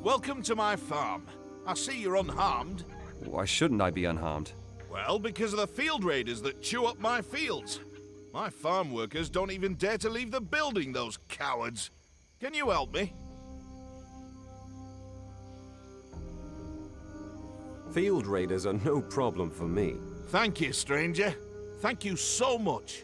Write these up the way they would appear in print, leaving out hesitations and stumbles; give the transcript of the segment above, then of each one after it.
Welcome to my farm. I see you're unharmed. Why shouldn't I be unharmed? Well, because of the field raiders that chew up my fields. My farm workers don't even dare to leave the building, those cowards. Can you help me? Field raiders are no problem for me. Thank you, stranger. Thank you so much.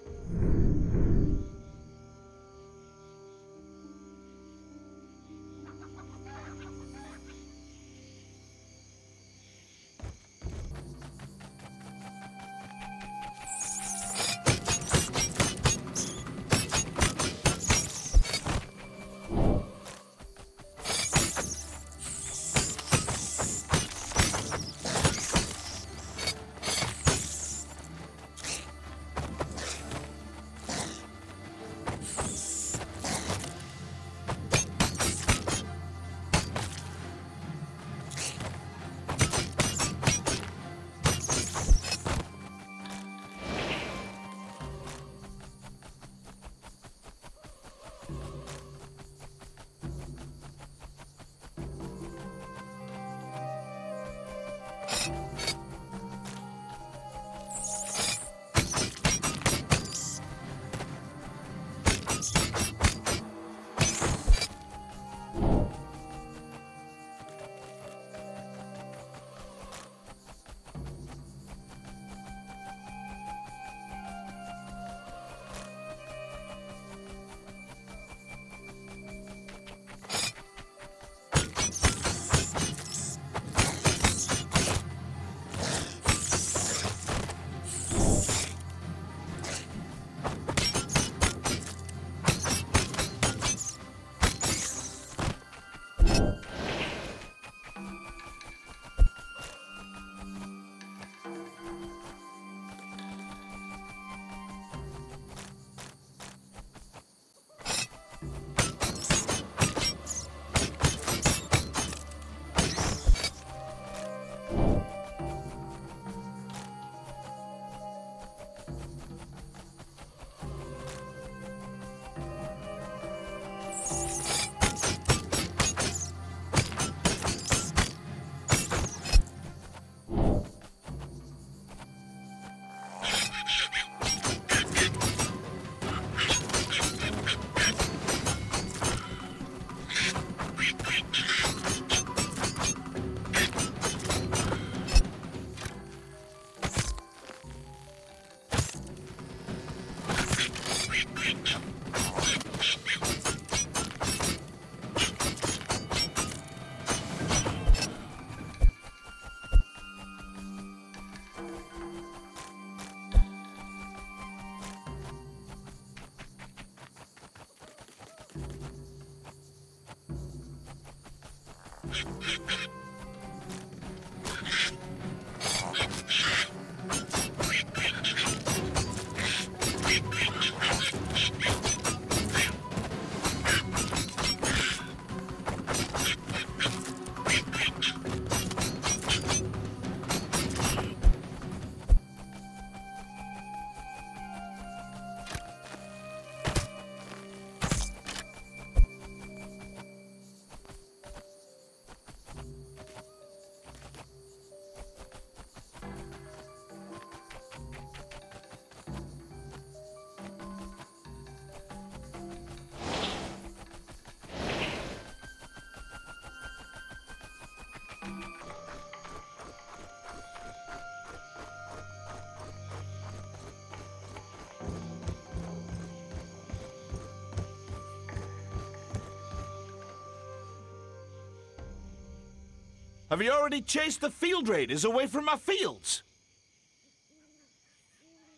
Have you already chased the field raiders away from my fields?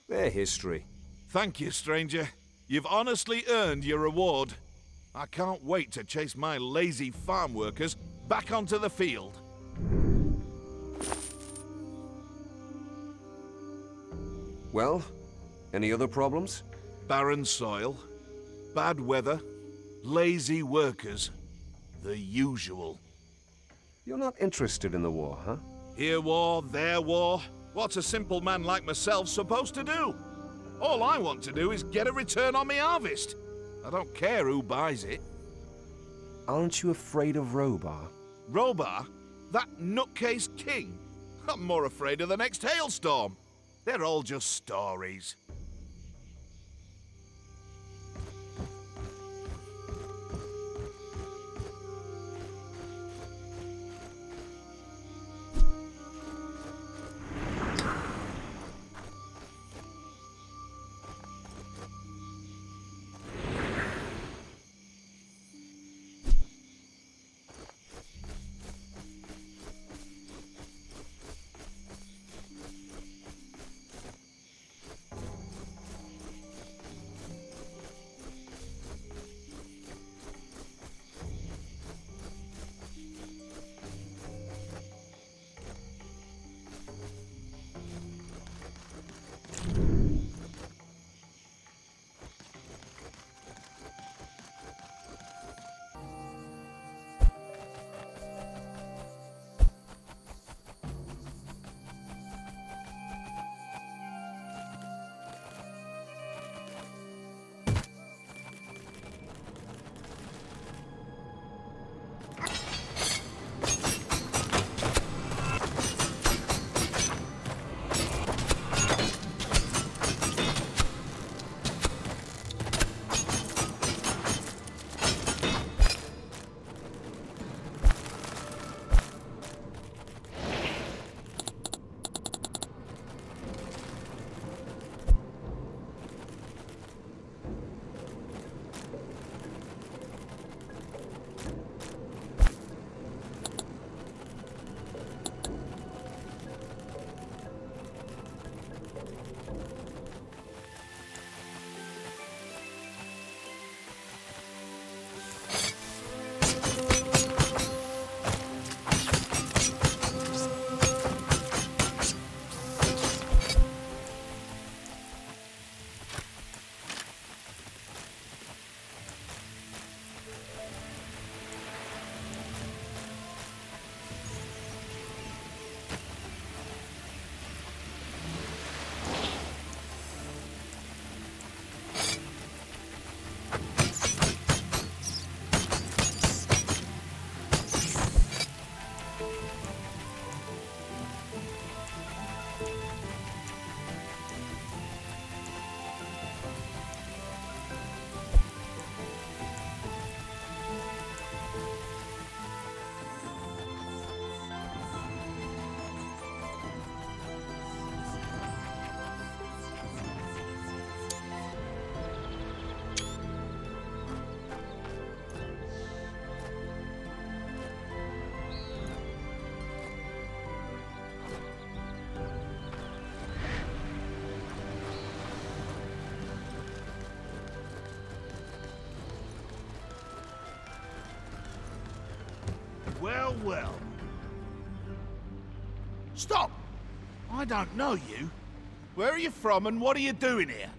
Their history. Thank you, stranger. You've honestly earned your reward. I can't wait to chase my lazy farm workers back onto the field. Well, any other problems? Barren soil, bad weather, lazy workers. The usual. You're not interested in the war, huh? Here war, there war. What's a simple man like myself supposed to do? All I want to do is get a return on my harvest. I don't care who buys it. Aren't you afraid of Rhobar? Rhobar? That nutcase king? I'm more afraid of the next hailstorm. They're all just stories. Well, well. Stop! I don't know you. Where are you from and what are you doing here?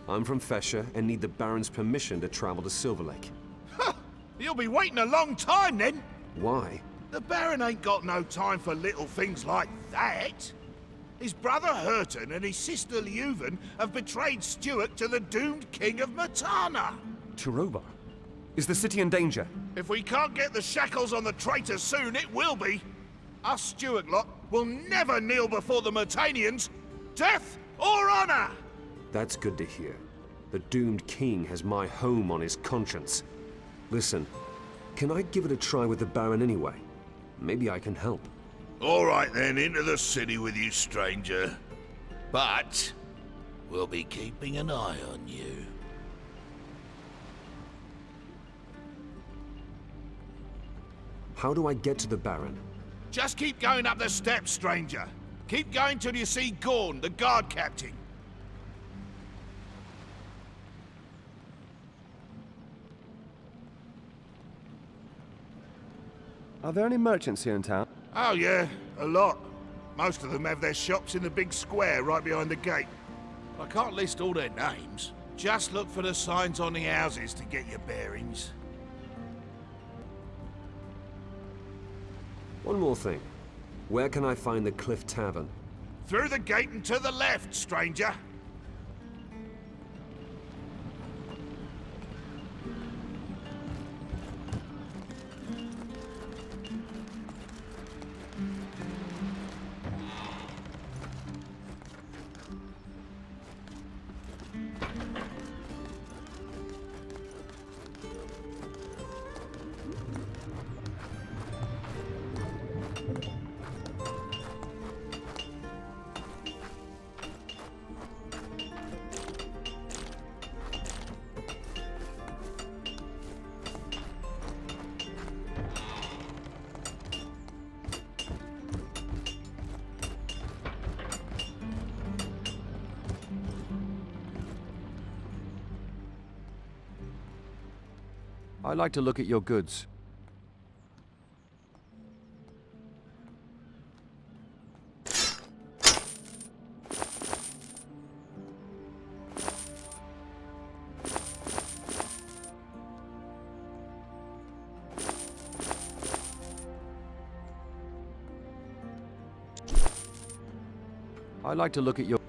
I'm from Fesher and need the Baron's permission to travel to Silverlake. Ha! You'll be waiting a long time then. Why? The Baron ain't got no time for little things like that. His brother Hurton and his sister Leuven have betrayed Stewark to the doomed King of Matana. To Rhobar? Is the city in danger? If we can't get the shackles on the traitor soon, it will be. Us Stewark lot will never kneel before the Matanians. Death or honor! That's good to hear. The doomed king has my home on his conscience. Listen, can I give it a try with the Baron anyway? Maybe I can help. All right then, into the city with you, stranger. But we'll be keeping an eye on you. How do I get to the Baron? Just keep going up the steps, stranger. Keep going till you see Gorn, the guard captain. Are there any merchants here in town? Oh yeah, a lot. Most of them have their shops in the big square right behind the gate. I can't list all their names. Just look for the signs on the houses to get your bearings. One more thing. Where can I find the Cliff Tavern? Through the gate and to the left, stranger. I'd like to look at your goods. I'd like to look at your...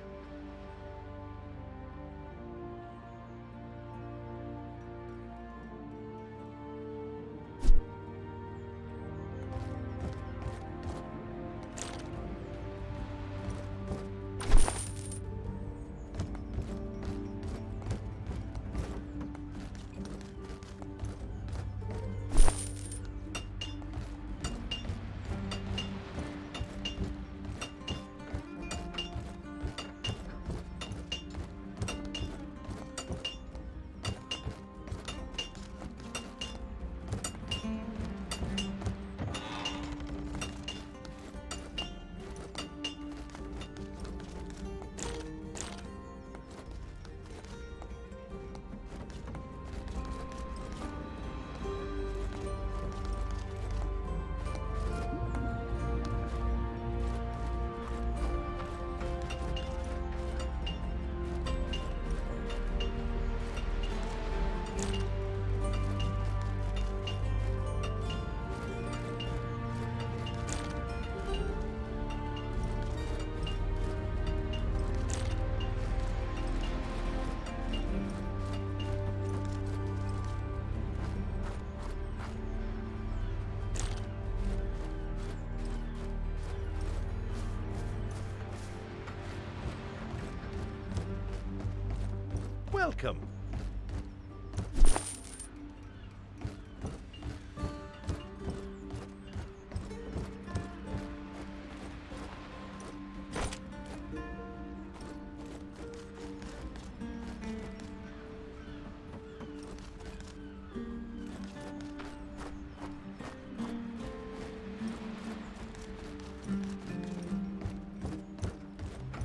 Welcome.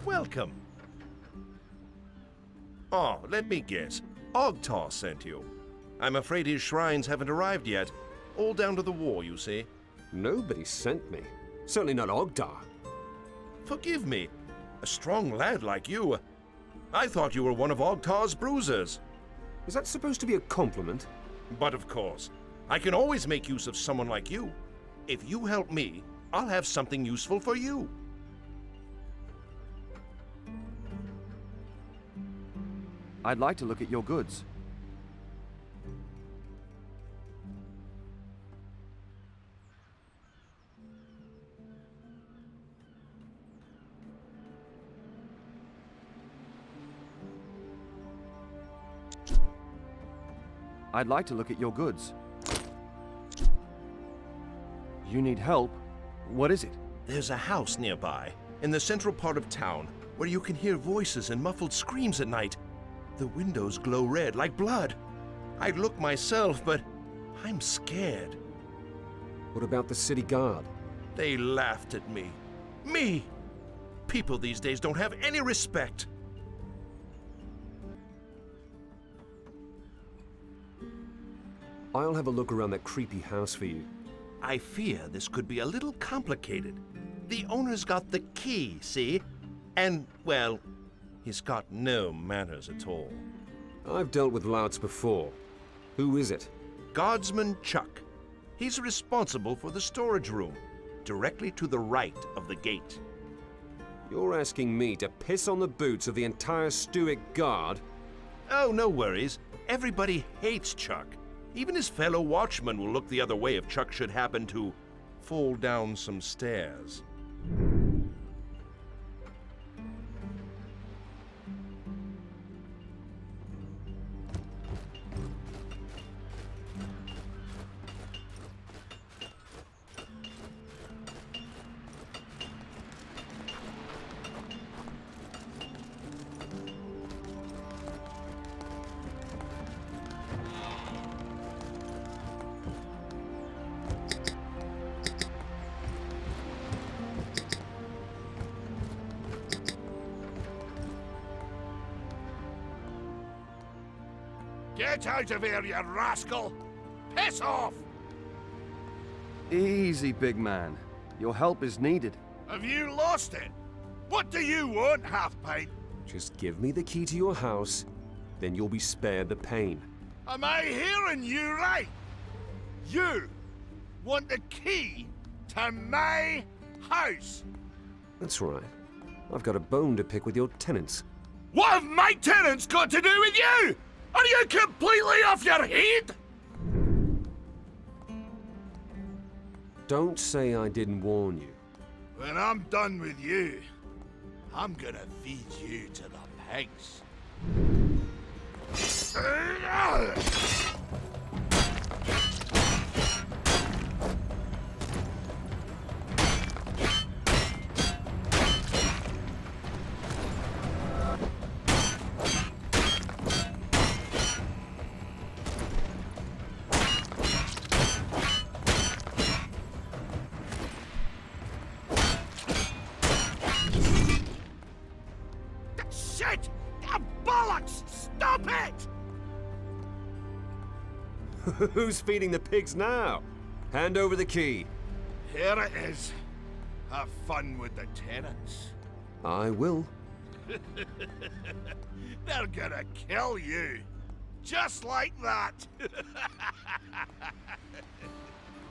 Welcome. Oh, let me guess. Ogtar sent you. I'm afraid his shrines haven't arrived yet. All down to the war, you see. Nobody sent me. Certainly not Ogdar. Forgive me. A strong lad like you. I thought you were one of Ogtar's bruisers. Is that supposed to be a compliment? But of course, I can always make use of someone like you. If you help me, I'll have something useful for you. I'd like to look at your goods. I'd like to look at your goods. You need help? What is it? There's a house nearby, in the central part of town, where you can hear voices and muffled screams at night. The windows glow red like blood. I'd look myself, but I'm scared. What about the city guard? They laughed at me. Me! People these days don't have any respect. I'll have a look around that creepy house for you. I fear this could be a little complicated. The owner's got the key, see? And, well, he's got no manners at all. I've dealt with louts before. Who is it? Guardsman Chuck. He's responsible for the storage room, directly to the right of the gate. You're asking me to piss on the boots of the entire Stewark guard? Oh, no worries. Everybody hates Chuck. Even his fellow watchmen will look the other way if Chuck should happen to fall down some stairs. Get out of here, you rascal! Piss off! Easy, big man. Your help is needed. Have you lost it? What do you want, half-pint? Just give me the key to your house, then you'll be spared the pain. Am I hearing you right? You want the key to my house? That's right. I've got a bone to pick with your tenants. What have my tenants got to do with you? Are you completely off your head? Don't say I didn't warn you. When I'm done with you, I'm gonna feed you to the pigs. Shit! Bollocks! Stop it! Who's feeding the pigs now? Hand over the key. Here it is. Have fun with the tenants. I will. They're gonna kill you. Just like that.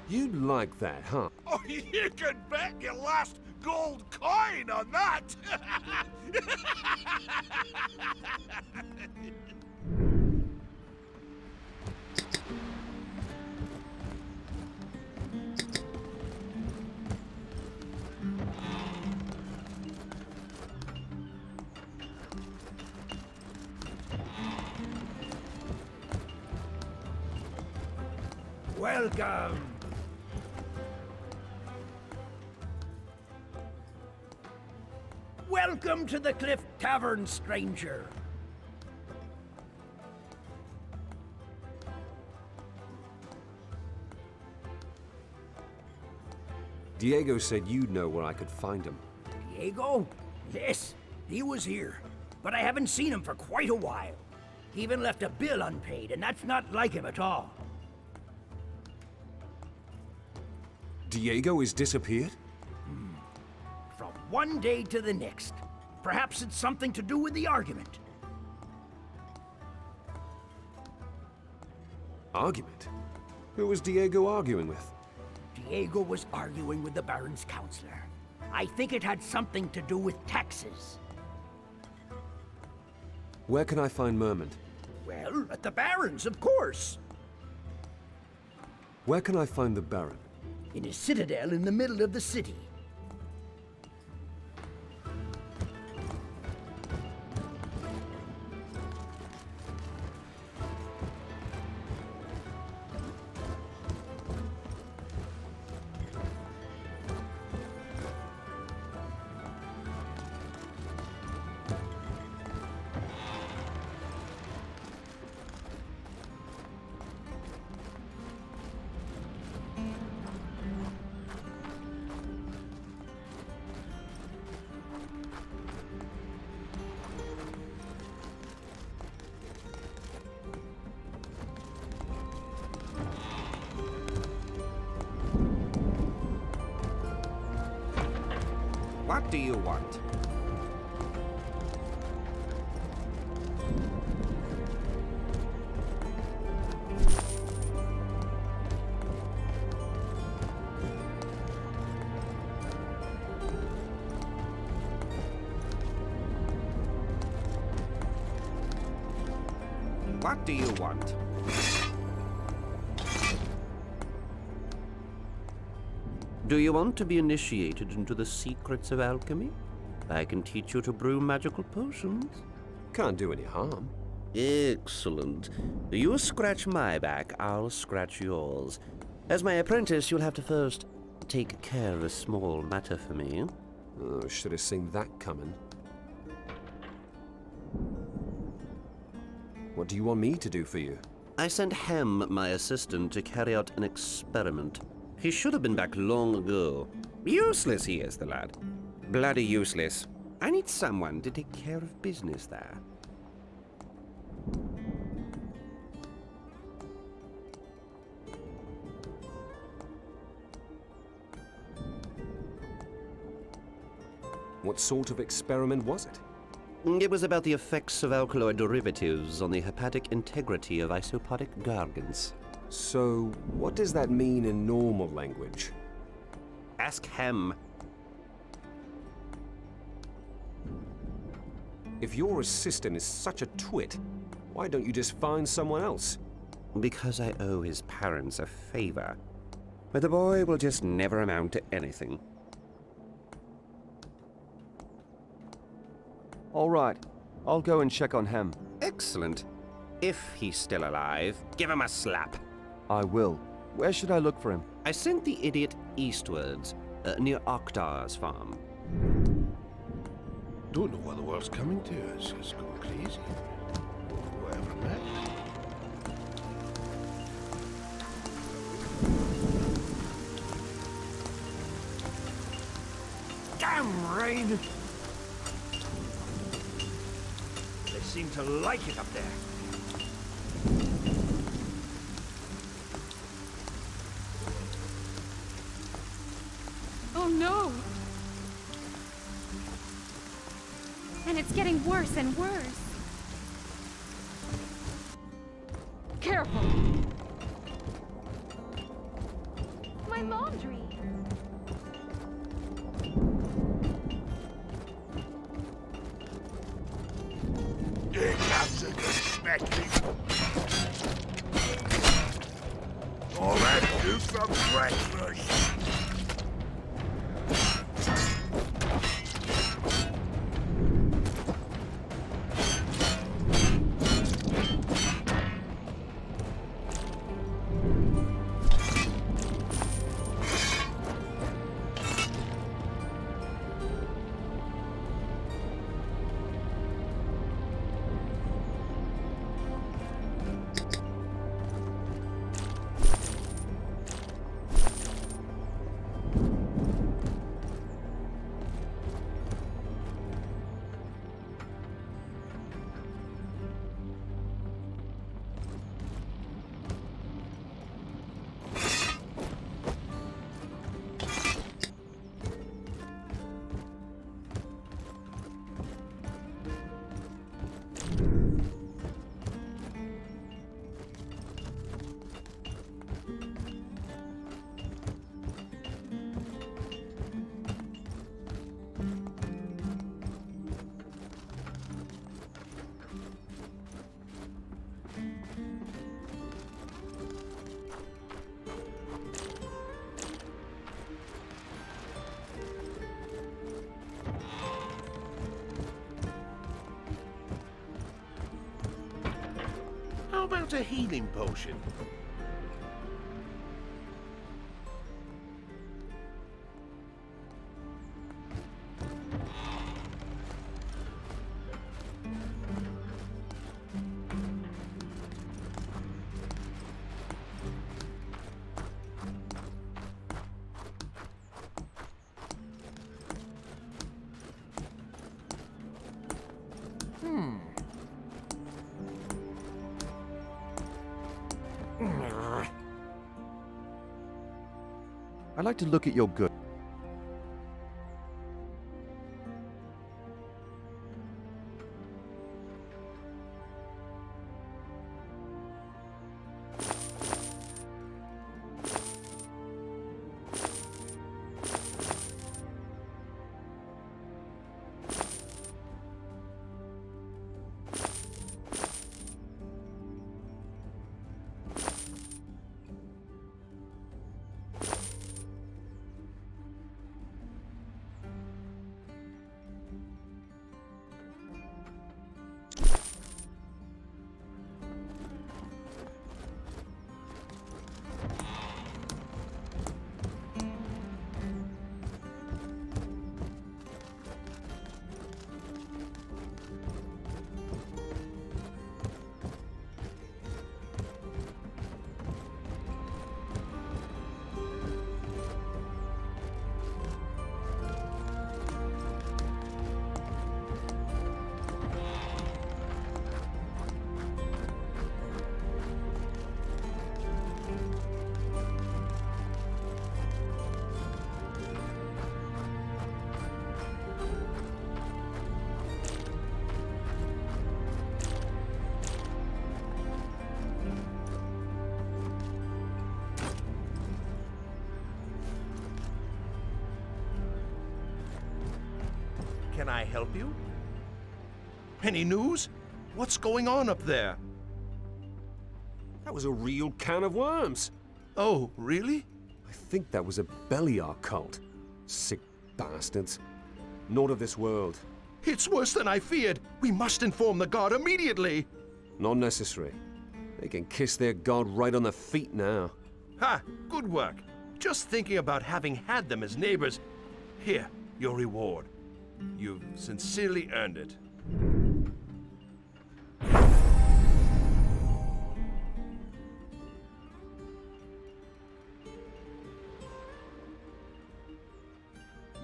You like that, huh? Oh, you can bet your last gold coin on that. Welcome. Welcome to the Cliff Tavern, stranger. Diego said you'd know where I could find him. Diego? Yes, he was here. But I haven't seen him for quite a while. He even left a bill unpaid, and that's not like him at all. Diego is disappeared? From one day to the next. Perhaps it's something to do with the argument. Argument? Who was Diego arguing with? Diego was arguing with the Baron's counselor. I think it had something to do with taxes. Where can I find Mermond? Well, at the Baron's, of course. Where can I find the Baron? In a citadel in the middle of the city. What do you want? What do you want? Do you want to be initiated into the secrets of alchemy? I can teach you to brew magical potions. Can't do any harm. Excellent. You scratch my back, I'll scratch yours. As my apprentice, you'll have to first take care of a small matter for me. Oh, should have seen that coming. What do you want me to do for you? I sent Hem, my assistant, to carry out an experiment. He should have been back long ago. Useless he is, the lad. Bloody useless. I need someone to take care of business there. What sort of experiment was it? It was about the effects of alkaloid derivatives on the hepatic integrity of isopodic gargants. So, what does that mean in normal language? Ask Hem. If your assistant is such a twit, why don't you just find someone else? Because I owe his parents a favor. But the boy will just never amount to anything. All right. I'll go and check on Hem. Excellent. If he's still alive, give him a slap. I will. Where should I look for him? I sent the idiot eastwards, near Oktar's farm. Don't know what the world's coming to. It's going crazy. Whatever next. Damn rain! They seem to like it up there. Oh no! And it's getting worse and worse. Careful! My laundry! Here comes a good smacking. All right, do some breakfast. How about a healing potion? I'd like to look at your goods. Can I help you? Any news? What's going on up there? That was a real can of worms. Oh, really? I think that was a Beliar cult. Sick bastards. Not of this world. It's worse than I feared. We must inform the god immediately. Not necessary. They can kiss their god right on the feet now. Ha! Good work. Just thinking about having had them as neighbors. Here, your reward. You've sincerely earned it.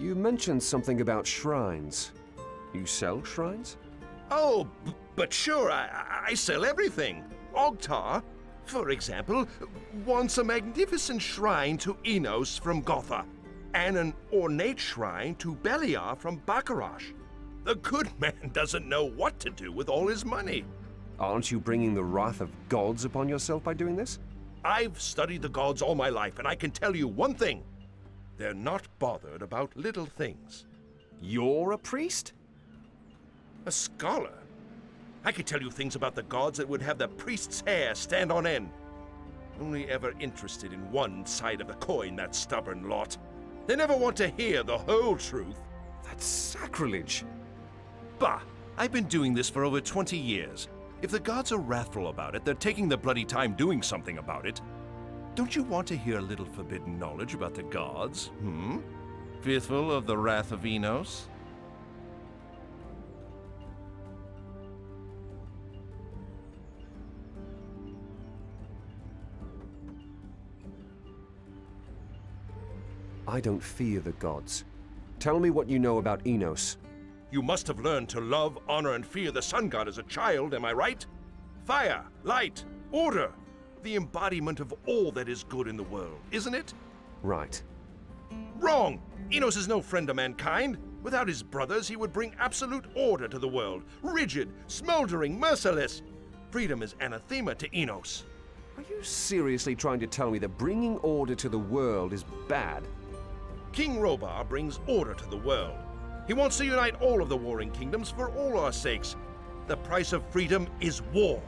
You mentioned something about shrines. You sell shrines? Oh, but sure, I sell everything. Ogtar, for example, wants a magnificent shrine to Enos from Gotha, and an ornate shrine to Beliar from Bacarash. The good man doesn't know what to do with all his money. Aren't you bringing the wrath of gods upon yourself by doing this? I've studied the gods all my life, and I can tell you one thing. They're not bothered about little things. You're a priest? A scholar? I could tell you things about the gods that would have the priest's hair stand on end. Only ever interested in one side of the coin, that stubborn lot. They never want to hear the whole truth. That's sacrilege. Bah! I've been doing this for over 20 years. If the gods are wrathful about it, they're taking the bloody time doing something about it. Don't you want to hear a little forbidden knowledge about the gods, Fearful of the wrath of Enos? I don't fear the gods. Tell me what you know about Enos. You must have learned to love, honor, and fear the sun god as a child, am I right? Fire, light, order. The embodiment of all that is good in the world, isn't it? Right. Wrong! Enos is no friend of mankind. Without his brothers, he would bring absolute order to the world. Rigid, smoldering, merciless. Freedom is anathema to Enos. Are you seriously trying to tell me that bringing order to the world is bad? King Rhobar brings order to the world. He wants to unite all of the warring kingdoms for all our sakes. The price of freedom is war.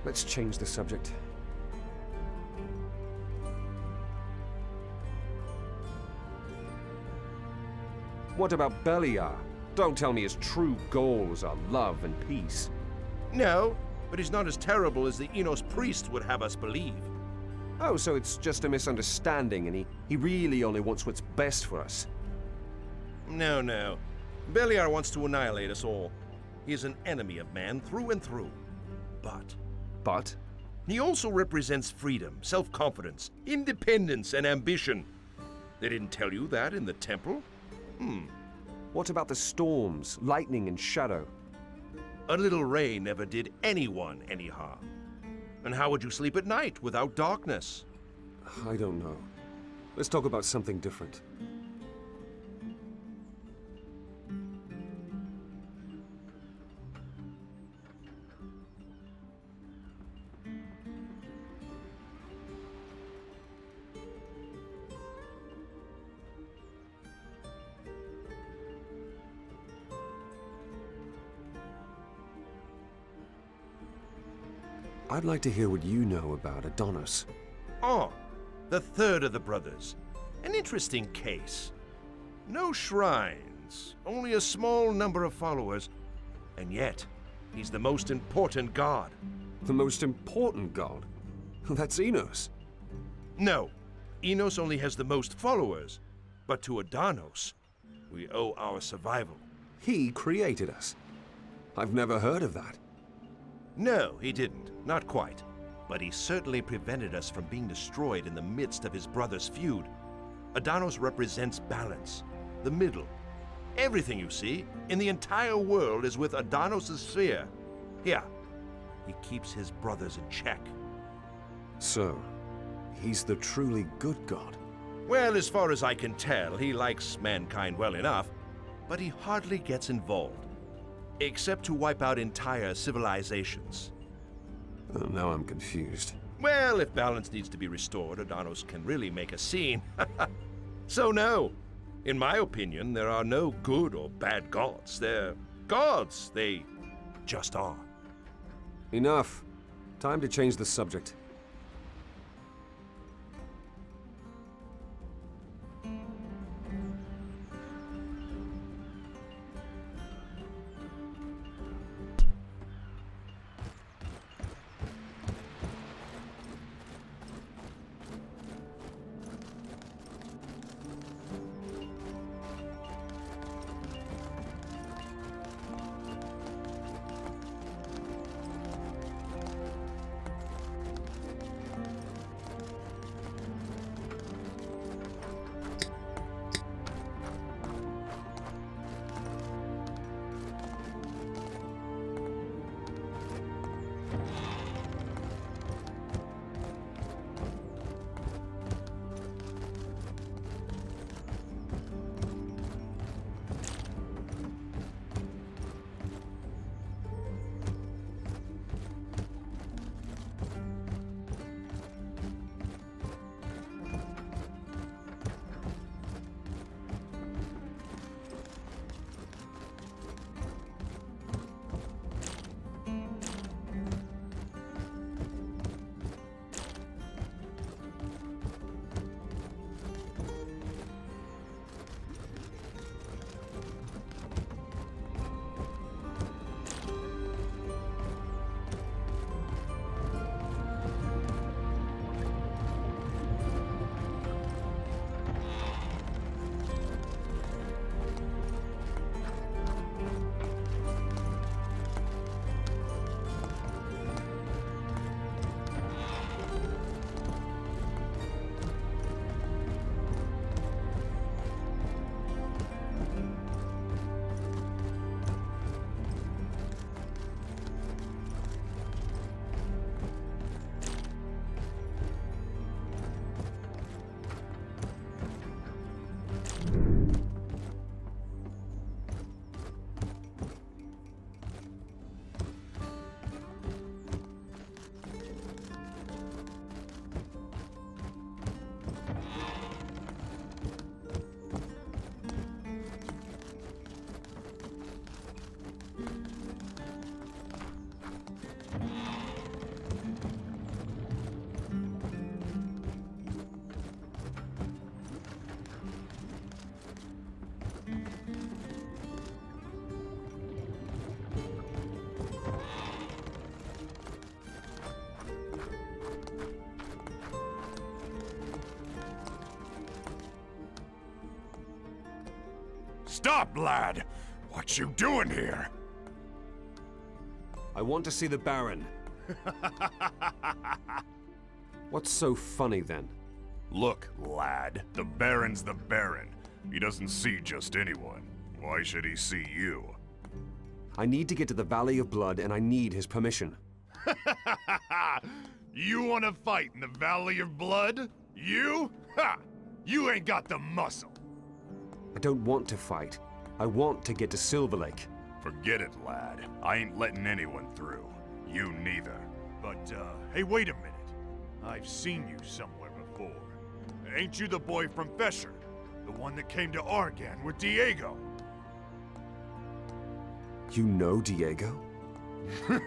Let's change the subject. What about Beliar? Don't tell me his true goals are love and peace. No, but he's not as terrible as the Enos priest would have us believe. Oh, so it's just a misunderstanding and he really only wants what's best for us. No. Beliar wants to annihilate us all. He is an enemy of man through and through. But? He also represents freedom, self-confidence, independence, and ambition. They didn't tell you that in the temple? What about the storms, lightning, and shadow? A little rain never did anyone any harm. And how would you sleep at night without darkness? I don't know. Let's talk about something different. I'd like to hear what you know about Adonis. Oh, the third of the brothers. An interesting case. No shrines, only a small number of followers. And yet, he's the most important god. The most important god? That's Enos. No, Enos only has the most followers. But to Adonis, we owe our survival. He created us. I've never heard of that. No, he didn't. Not quite. But he certainly prevented us from being destroyed in the midst of his brother's feud. Adonis represents balance, the middle. Everything you see in the entire world is with Adonis' sphere. Here, he keeps his brothers in check. So, he's the truly good god. Well, as far as I can tell, he likes mankind well enough, but he hardly gets involved. Except to wipe out entire civilizations. Now I'm confused. Well, if balance needs to be restored, Adonis can really make a scene. So no, In my opinion, there are no good or bad gods. They're gods. They just are. Enough. Time to change the subject. Stop, lad! What you doing here? I want to see the Baron. What's so funny then? Look, lad, the Baron's the Baron. He doesn't see just anyone. Why should he see you? I need to get to the Valley of Blood and I need his permission. You want to fight in the Valley of Blood? You? Ha! You ain't got the muscle. I don't want to fight. I want to get to Silverlake. Forget it, lad. I ain't letting anyone through. You neither. But, hey, wait a minute. I've seen you somewhere before. Ain't you the boy from Fesher? The one that came to Argan with Diego? You know Diego? You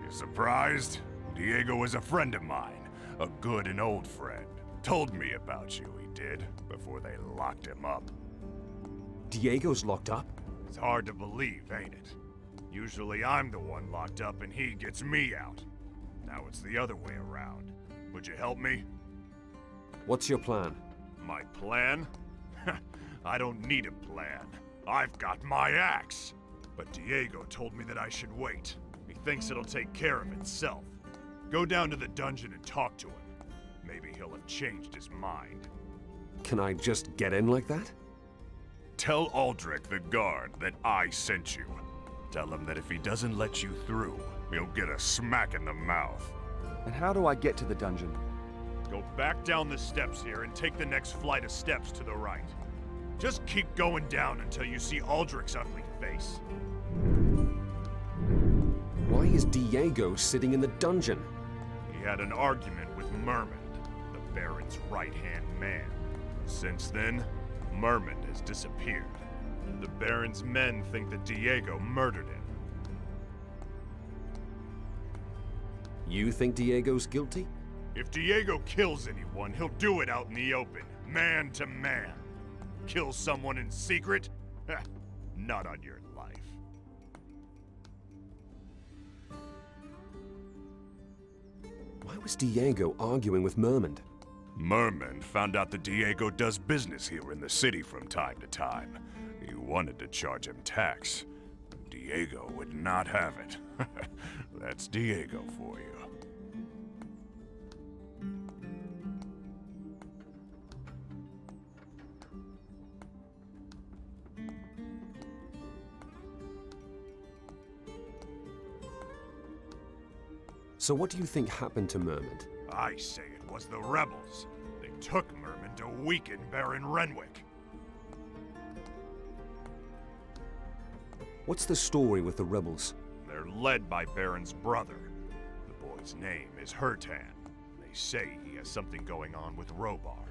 surprised? Diego was a friend of mine. A good and old friend. Told me about you, he did, before they locked him up. Diego's locked up? It's hard to believe, ain't it? Usually I'm the one locked up and he gets me out. Now it's the other way around. Would you help me? What's your plan? My plan? I don't need a plan. I've got my axe. But Diego told me that I should wait. He thinks it'll take care of itself. Go down to the dungeon and talk to him. Maybe he'll have changed his mind. Can I just get in like that? Tell Aldrich, the guard, that I sent you. Tell him that if he doesn't let you through, he'll get a smack in the mouth. And how do I get to the dungeon? Go back down the steps here and take the next flight of steps to the right. Just keep going down until you see Aldrich's ugly face. Why is Diego sitting in the dungeon? He had an argument with Merman, the Baron's right-hand man. Since then, Merman has disappeared. The Baron's men think that Diego murdered him. You think Diego's guilty? If Diego kills anyone, he'll do it out in the open, man to man. Kill someone in secret? Not on your life. Why was Diego arguing with Merman? Merman found out that Diego does business here in the city from time to time. He wanted to charge him tax. Diego would not have it. That's Diego for you. So what do you think happened to Merman? I say it was the rebels. They took Merman to weaken Baron Renwick. What's the story with the rebels? They're led by Baron's brother. The boy's name is Hertan. They say he has something going on with Rhobar.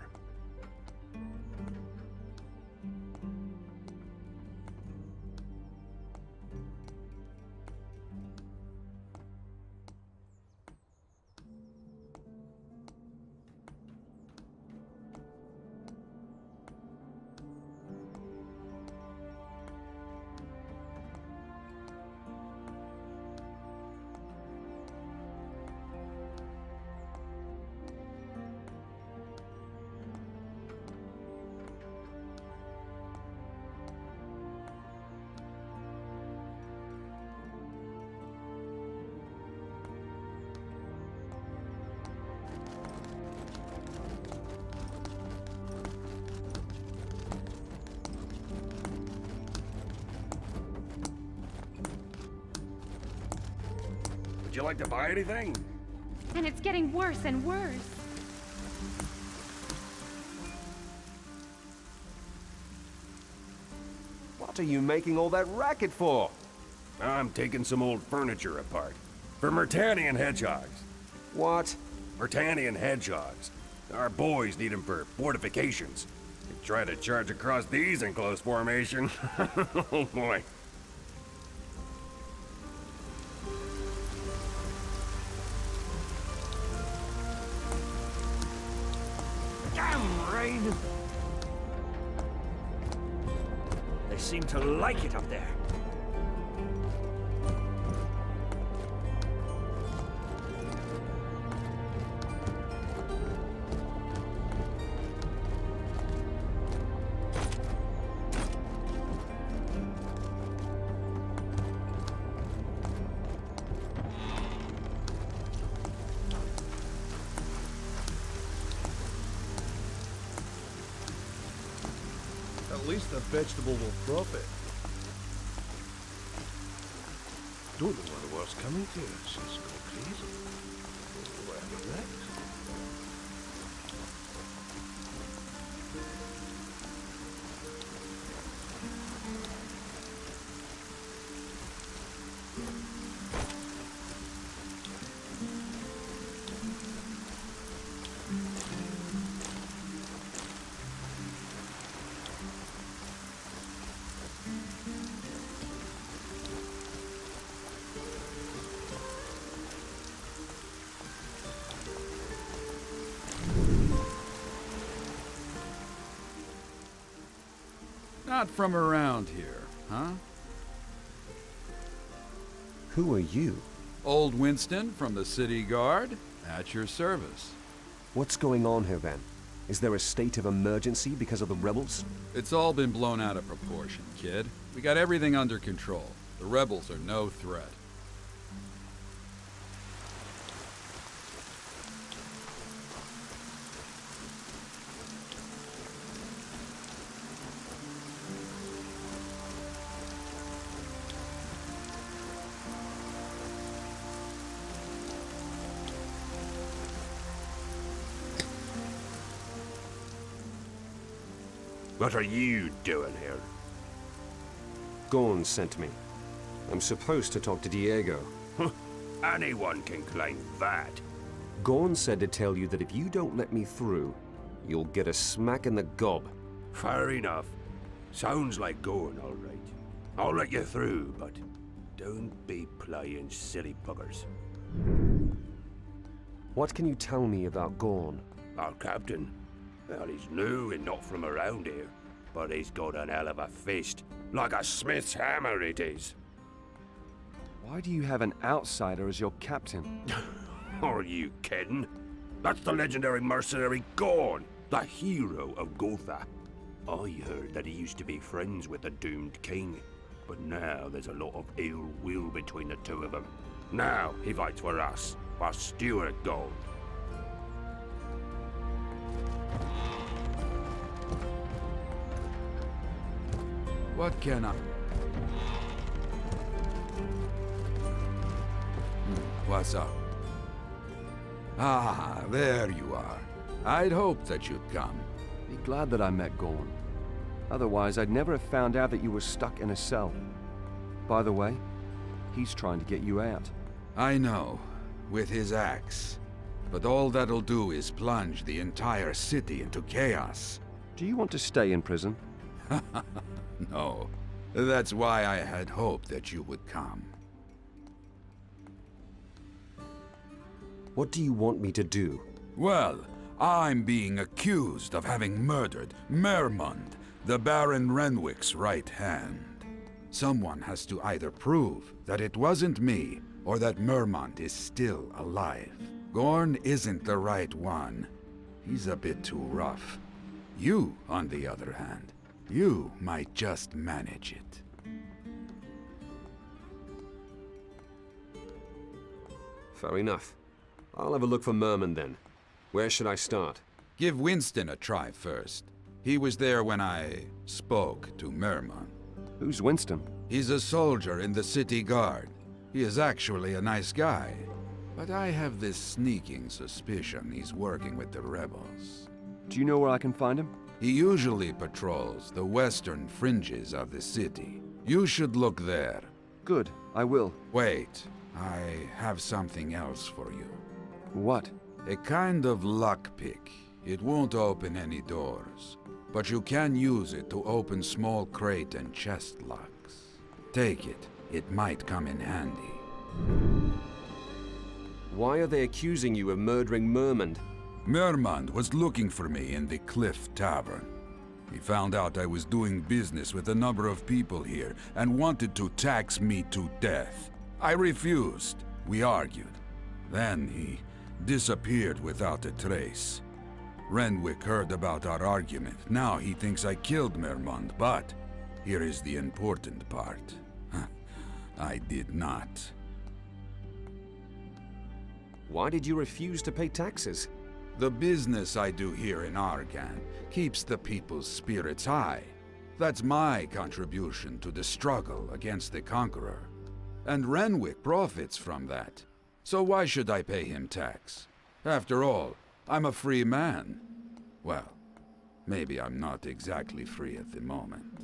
Would you like to buy anything? And it's getting worse and worse. What are you making all that racket for? I'm taking some old furniture apart. For Myrtanian hedgehogs. What? Myrtanian hedgehogs. Our boys need them for fortifications. They try to charge across these in close formation. Oh boy. Damn rain! They seem to like it up there. At least the vegetable will profit. Don't know what the world's coming to. It's just going crazy. What happened next? Not from around here, huh? Who are you? Old Winston from the City Guard, at your service. What's going on here then? Is there a state of emergency because of the rebels? It's all been blown out of proportion, kid. We got everything under control. The rebels are no threat. What are you doing here? Gorn sent me. I'm supposed to talk to Diego. Anyone can claim that. Gorn said to tell you that if you don't let me through, you'll get a smack in the gob. Fair enough. Sounds like going, all right. I'll let you through, but don't be playing silly buggers. What can you tell me about Gorn? Our captain? Well, he's new and not from around here, but he's got an hell of a fist. Like a smith's hammer it is. Why do you have an outsider as your captain? Are you kidding? That's the legendary mercenary Gorn, the hero of Gothic. I heard that he used to be friends with the doomed king, but now there's a lot of ill will between the two of them. Now he fights for us, for Stewark gold. What can I... What's up? Ah, there you are. I'd hoped that you'd come. Be glad that I met Gorn. Otherwise, I'd never have found out that you were stuck in a cell. By the way, he's trying to get you out. I know, with his axe. But all that'll do is plunge the entire city into chaos. Do you want to stay in prison? No. That's why I had hoped that you would come. What do you want me to do? Well, I'm being accused of having murdered Mermund, the Baron Renwick's right hand. Someone has to either prove that it wasn't me, or that Mermund is still alive. Gorn isn't the right one. He's a bit too rough. You, on the other hand, you might just manage it. Fair enough. I'll have a look for Merman then. Where should I start? Give Winston a try first. He was there when I spoke to Merman. Who's Winston? He's a soldier in the city guard. He is actually a nice guy. But I have this sneaking suspicion he's working with the rebels. Do you know where I can find him? He usually patrols the western fringes of the city. You should look there. Good, I will. Wait, I have something else for you. What? A kind of lockpick. It won't open any doors, but you can use it to open small crate and chest locks. Take it. It might come in handy. Why are they accusing you of murdering Mermund? Mermund was looking for me in the Cliff Tavern. He found out I was doing business with a number of people here and wanted to tax me to death. I refused. We argued. Then he disappeared without a trace. Renwick heard about our argument. Now he thinks I killed Mermund, but here is the important part. I did not. Why did you refuse to pay taxes? The business I do here in Argan keeps the people's spirits high. That's my contribution to the struggle against the Conqueror. And Renwick profits from that. So why should I pay him tax? After all, I'm a free man. Well, maybe I'm not exactly free at the moment.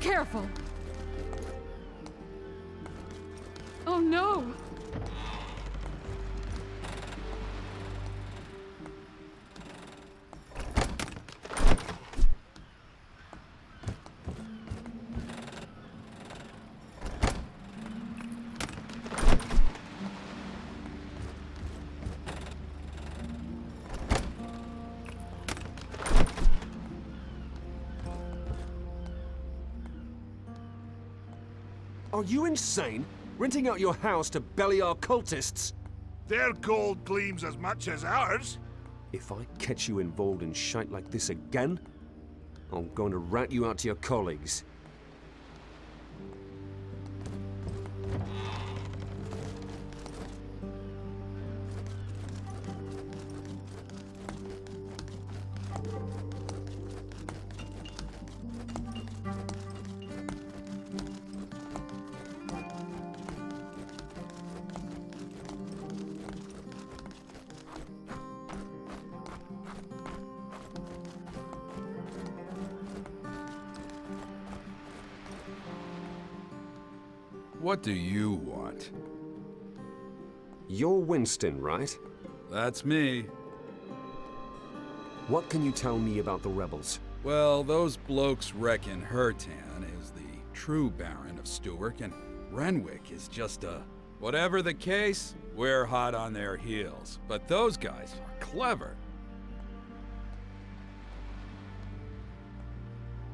careful! Oh no! Are you insane? Renting out your house to Beliar cultists? Their gold gleams as much as ours. If I catch you involved in shite like this again, I'm going to rat you out to your colleagues. What do you want? You're Winston, right? That's me. What can you tell me about the rebels? Well, those blokes reckon Hertan is the true Baron of Stewark, and Renwick is just a... Whatever the case, we're hot on their heels. But those guys are clever.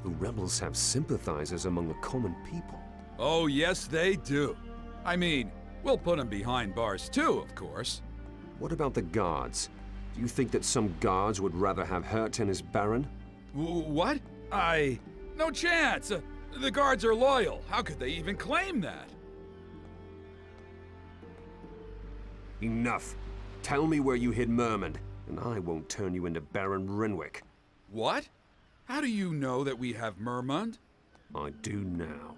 The rebels have sympathizers among the common people. Oh, yes, they do. I mean, we'll put them behind bars too, of course. What about the guards? Do you think that some guards would rather have Hertan as Baron? What? No chance! The guards are loyal. How could they even claim that? Enough. Tell me where you hid Mermund, and I won't turn you into Baron Renwick. What? How do you know that we have Mermund? I do now.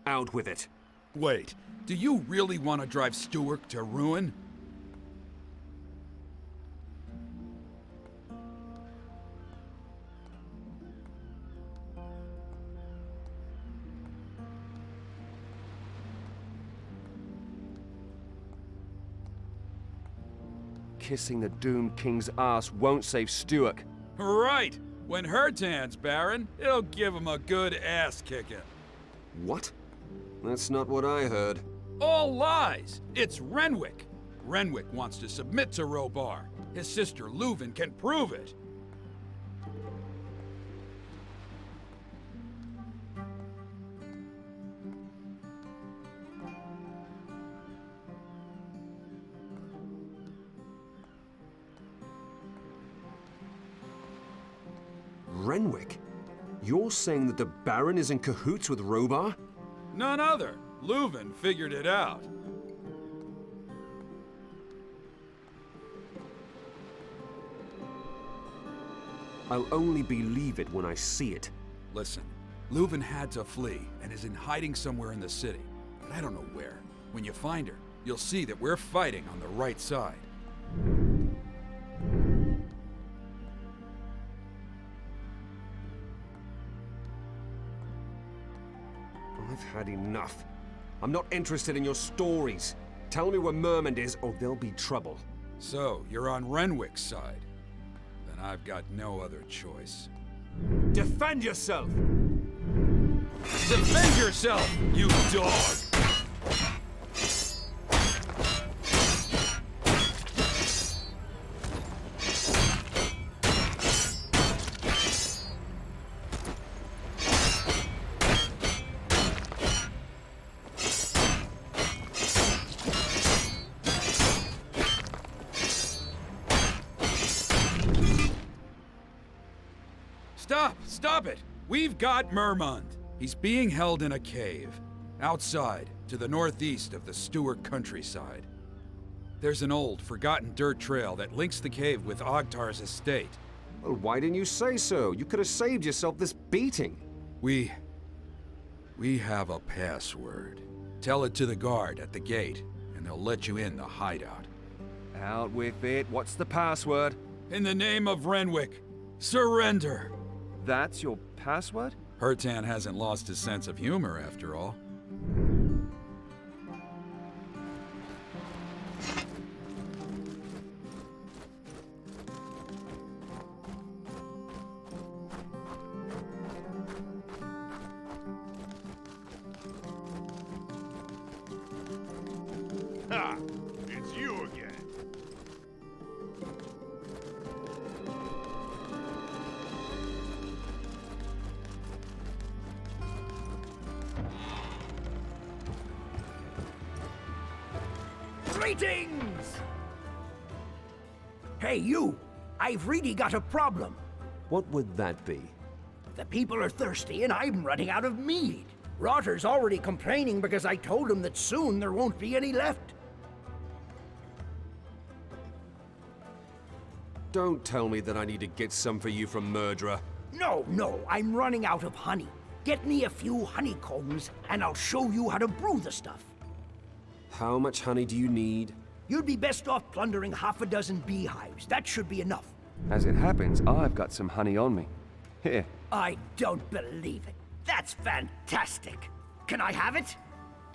Out with it. Wait, do you really want to drive Stewark to ruin? Kissing the doomed king's ass won't save Stewark. Right! When Hertan's Baron, it'll give him a good ass-kicking. What? That's not what I heard. All lies! It's Renwick! Renwick wants to submit to Rhobar. His sister Leuven can prove it. Renwick? You're saying that the Baron is in cahoots with Rhobar? None other. Leuven figured it out. I'll only believe it when I see it. Listen, Leuven had to flee and is in hiding somewhere in the city, but I don't know where. When you find her, you'll see that we're fighting on the right side. I've had enough. I'm not interested in your stories. Tell me where Mermund is, or there'll be trouble. So, you're on Renwick's side. Then I've got no other choice. Defend yourself! Defend yourself, you dog! Stop it! We've got Mermund. He's being held in a cave, outside, to the northeast of the Stewark countryside. There's an old, forgotten dirt trail that links the cave with Ogtar's estate. Well, why didn't you say so? You could have saved yourself this beating. We have a password. Tell it to the guard at the gate, and they'll let you in the hideout. Out with it. What's the password? In the name of Renwick, surrender! That's your password? Hertan hasn't lost his sense of humor, after all. Ha! It's you again. Greetings! Hey, you! I've really got a problem. What would that be? The people are thirsty and I'm running out of mead. Rotter's already complaining because I told him that soon there won't be any left. Don't tell me that I need to get some for you from Murderer. No, I'm running out of honey. Get me a few honeycombs and I'll show you how to brew the stuff. How much honey do you need? You'd be best off plundering half a dozen beehives. That should be enough. As it happens, I've got some honey on me. Here. I don't believe it. That's fantastic. Can I have it?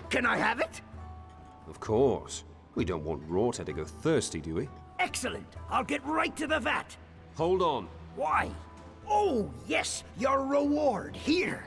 Can I have it? Of course. We don't want Rhobar to go thirsty, do we? Excellent. I'll get right to the vat. Hold on. Why? Oh, yes, your reward. Here.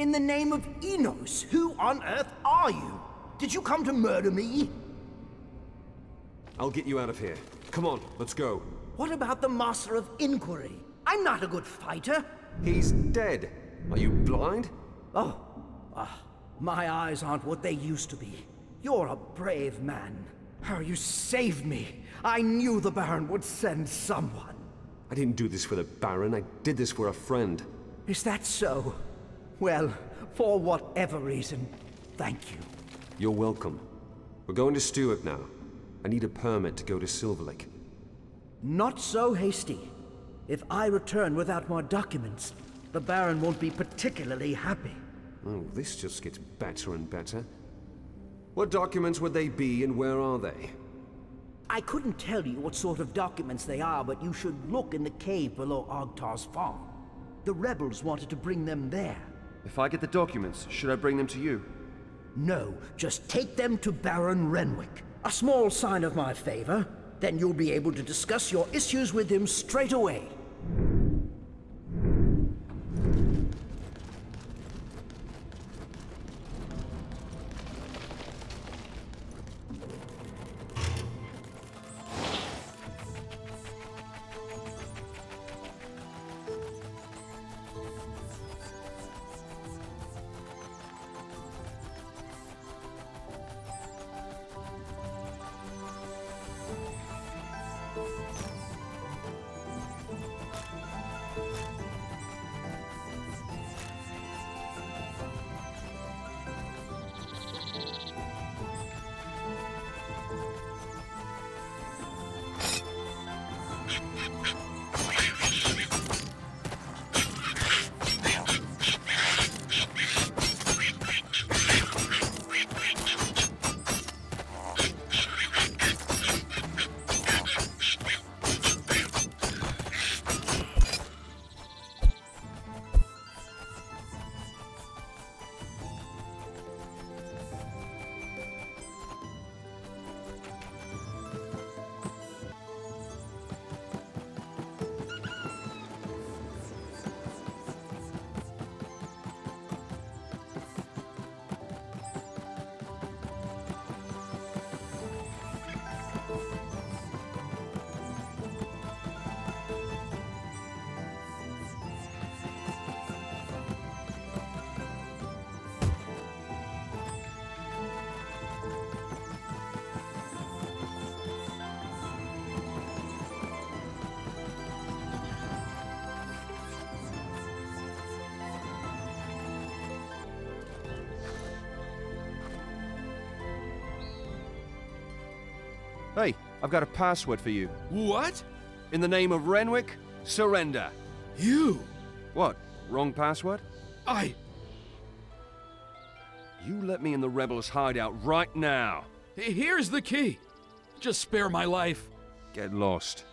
In the name of Enos, who on earth are you? Did you come to murder me? I'll get you out of here. Come on, let's go. What about the Master of Inquiry? I'm not a good fighter. He's dead. Are you blind? My eyes aren't what they used to be. You're a brave man. How you saved me. I knew the Baron would send someone. I didn't do this for the Baron. I did this for a friend. Is that so? Well, for whatever reason, thank you. You're welcome. We're going to Stewark now. I need a permit to go to Silverlake. Not so hasty. If I return without more documents, the Baron won't be particularly happy. Oh, this just gets better and better. What documents would they be and where are they? I couldn't tell you what sort of documents they are, but you should look in the cave below Ogtar's farm. The rebels wanted to bring them there. If I get the documents, should I bring them to you? No, just take them to Baron Renwick. A small sign of my favor. Then you'll be able to discuss your issues with him straight away. Hey, I've got a password for you. What? In the name of Renwick, surrender. You? What? Wrong password? You let me in the rebels' hideout right now. Here's the key. Just spare my life. Get lost.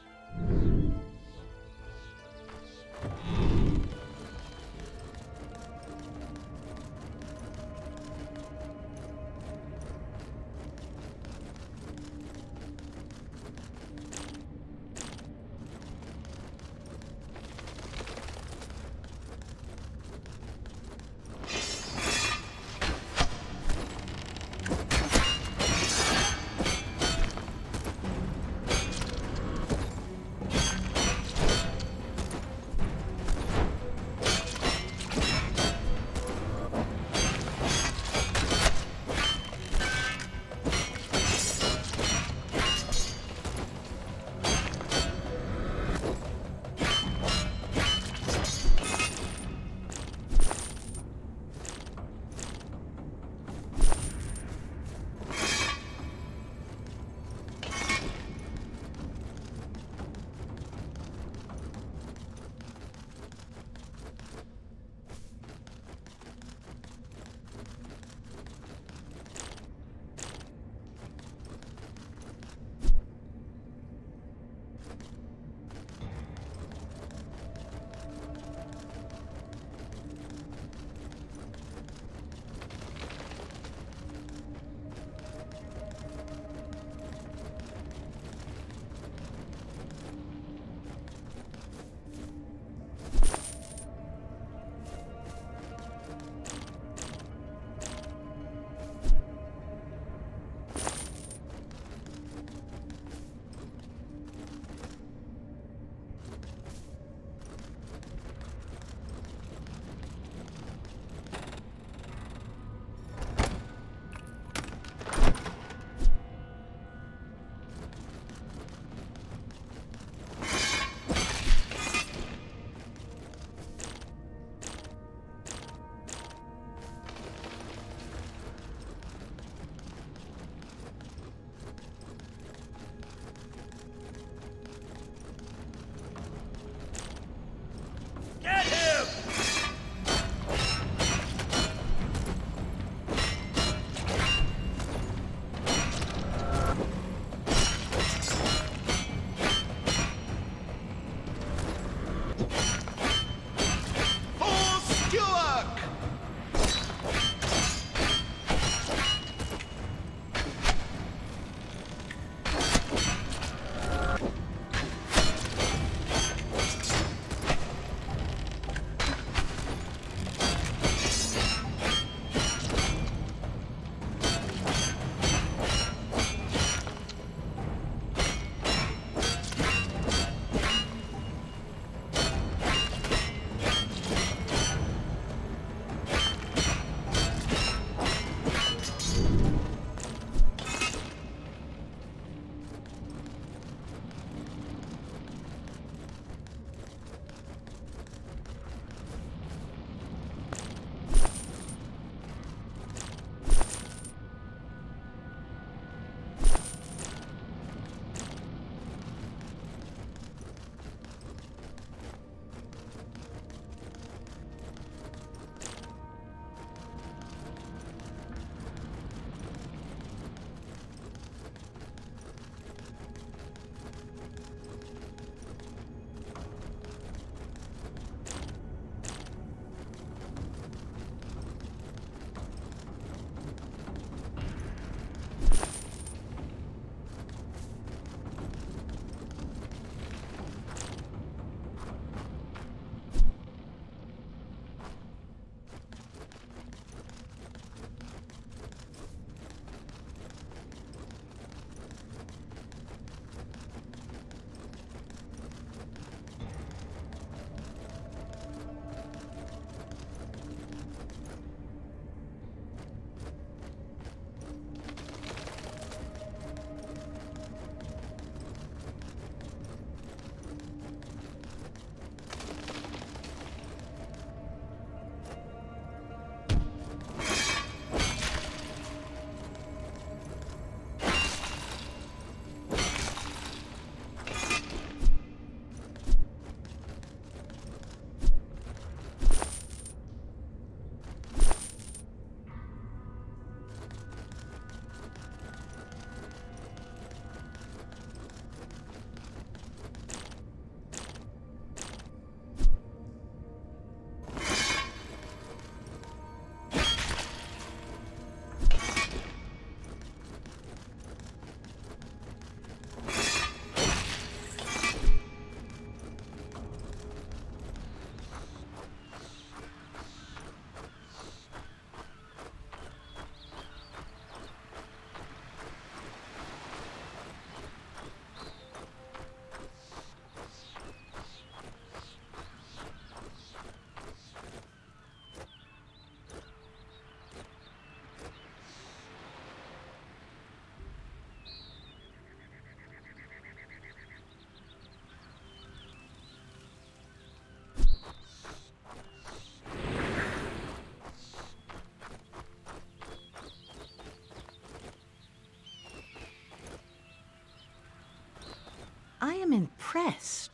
impressed.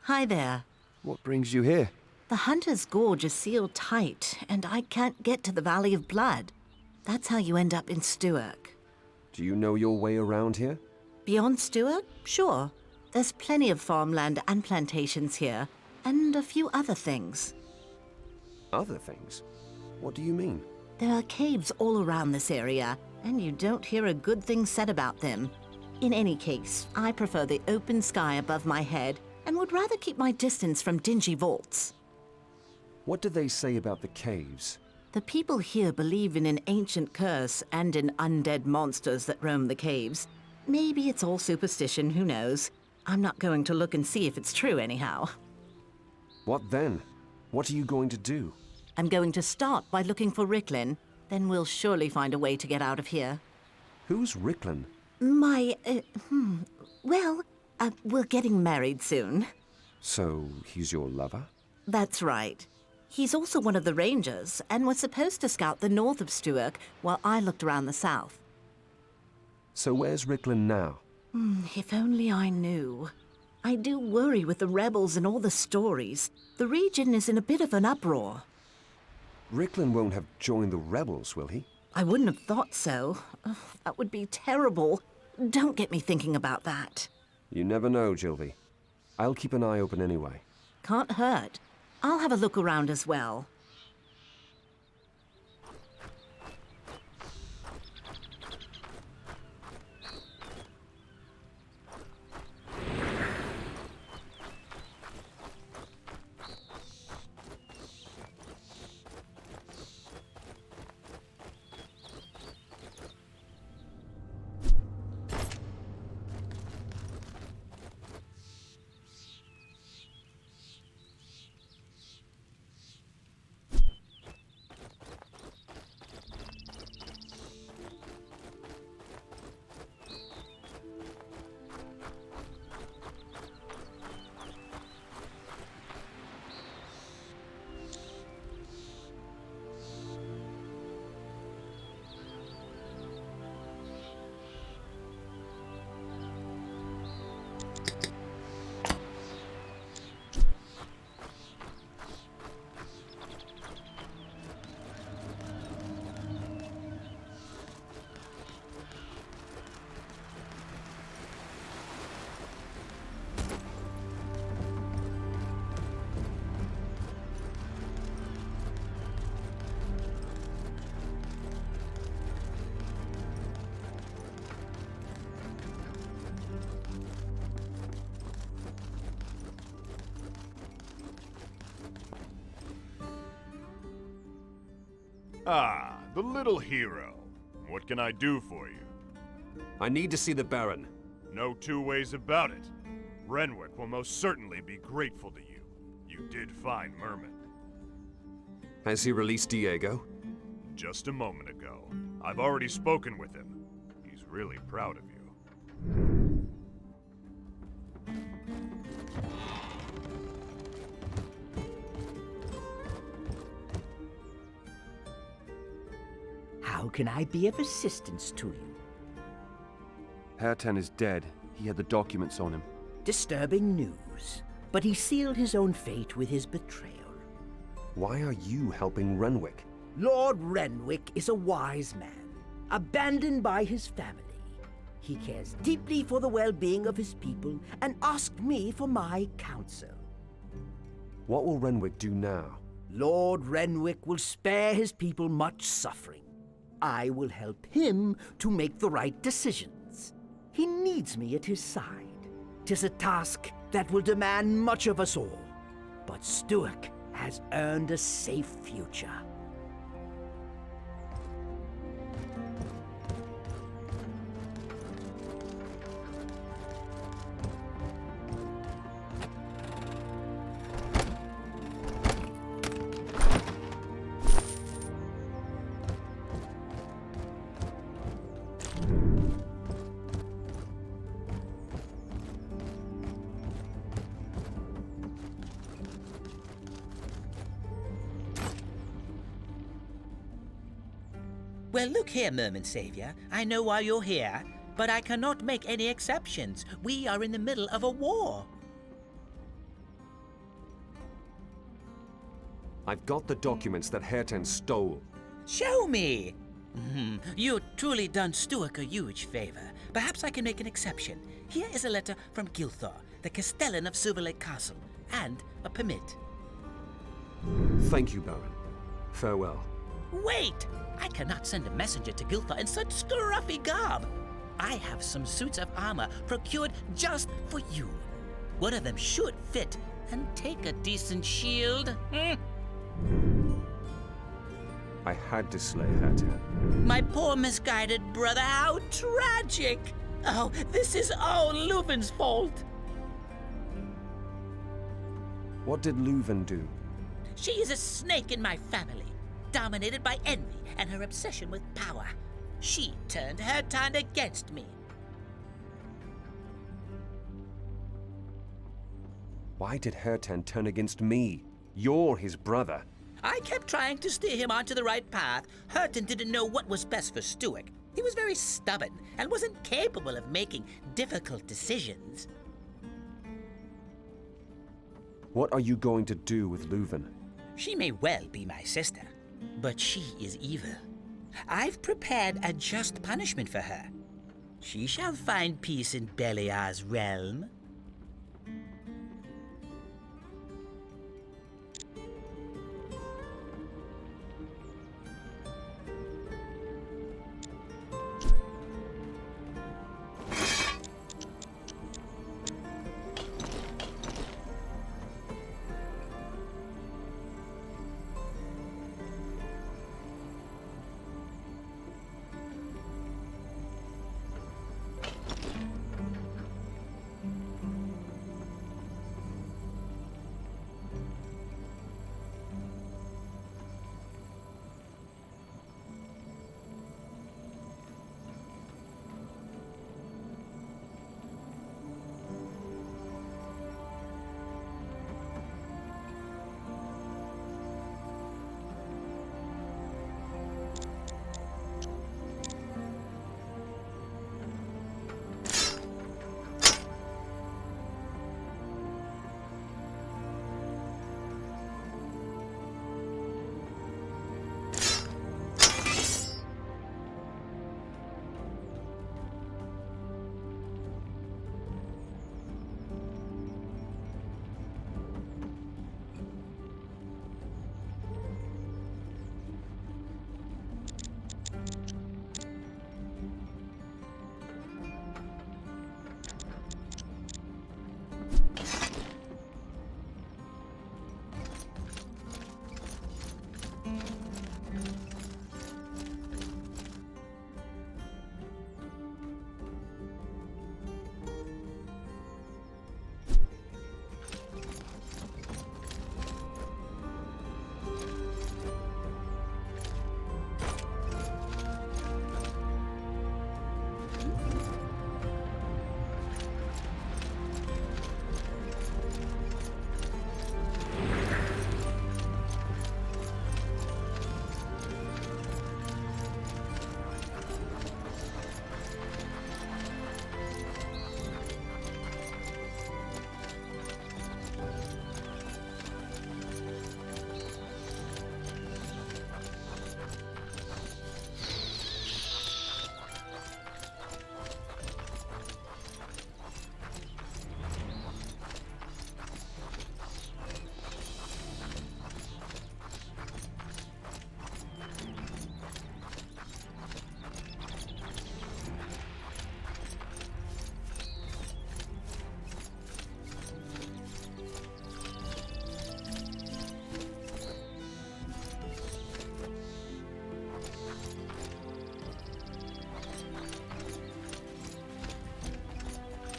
Hi there. What brings you here? The Hunter's Gorge is sealed tight, and I can't get to the Valley of Blood. That's how you end up in Stewark. Do you know your way around here? Beyond Stewark? Sure. There's plenty of farmland and plantations here, and a few other things. Other things? What do you mean? There are caves all around this area, and you don't hear a good thing said about them. In any case, I prefer the open sky above my head, and would rather keep my distance from dingy vaults. What do they say about the caves? The people here believe in an ancient curse and in undead monsters that roam the caves. Maybe it's all superstition, who knows? I'm not going to look and see if it's true anyhow. What then? What are you going to do? I'm going to start by looking for Ricklin. Then we'll surely find a way to get out of here. Who's Ricklin? We're getting married soon. So, he's your lover? That's right. He's also one of the rangers, and was supposed to scout the north of Stewark while I looked around the south. So where's Ricklin now? If only I knew. I do worry with the rebels and all the stories. The region is in a bit of an uproar. Ricklin won't have joined the rebels, will he? I wouldn't have thought so. Ugh, that would be terrible. Don't get me thinking about that. You never know, Jilby. I'll keep an eye open anyway. Can't hurt. I'll have a look around as well. Ah, the little hero. What can I do for you? I need to see the Baron. No two ways about it. Renwick will most certainly be grateful to you. You did find Merman. Has he released Diego? Just a moment ago. I've already spoken with him. He's really proud of you. How can I be of assistance to you? Hairten is dead. He had the documents on him. Disturbing news. But he sealed his own fate with his betrayal. Why are you helping Renwick? Lord Renwick is a wise man, abandoned by his family. He cares deeply for the well-being of his people and asked me for my counsel. What will Renwick do now? Lord Renwick will spare his people much suffering. I will help him to make the right decisions. He needs me at his side. 'Tis a task that will demand much of us all. But Stewark has earned a safe future. Well, look here, Merman Savior. I know why you're here. but I cannot make any exceptions. We are in the middle of a war. I've got the documents that Herten stole. Show me! You truly done Stewark a huge favor. Perhaps I can make an exception. Here is a letter from Gilthar, the Castellan of Silverlake Castle, and a permit. Thank you, Baron. Farewell. Wait! I cannot send a messenger to Gilthar in such scruffy garb. I have some suits of armor procured just for you. One of them should fit and take a decent shield. I had to slay Herten. My poor misguided brother, how tragic! Oh, this is all Leuven's fault. What did Leuven do? She is a snake in my family, dominated by envy and her obsession with power. She turned Herten against me. Why did Herten turn against me? You're his brother. I kept trying to steer him onto the right path. Herten didn't know what was best for Stewark. He was very stubborn and wasn't capable of making difficult decisions. What are you going to do with Leuven? She may well be my sister, but she is evil. I've prepared a just punishment for her. She shall find peace in Beliar's realm.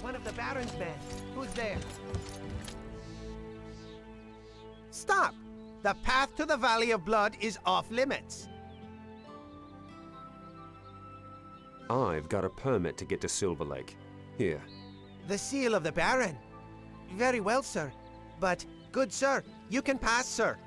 One of the Baron's men. Who's there? Stop! The path to the Valley of Blood is off limits. I've got a permit to get to Silverlake. Here. The seal of the Baron. Very well, sir. But, good sir, you can pass, sir.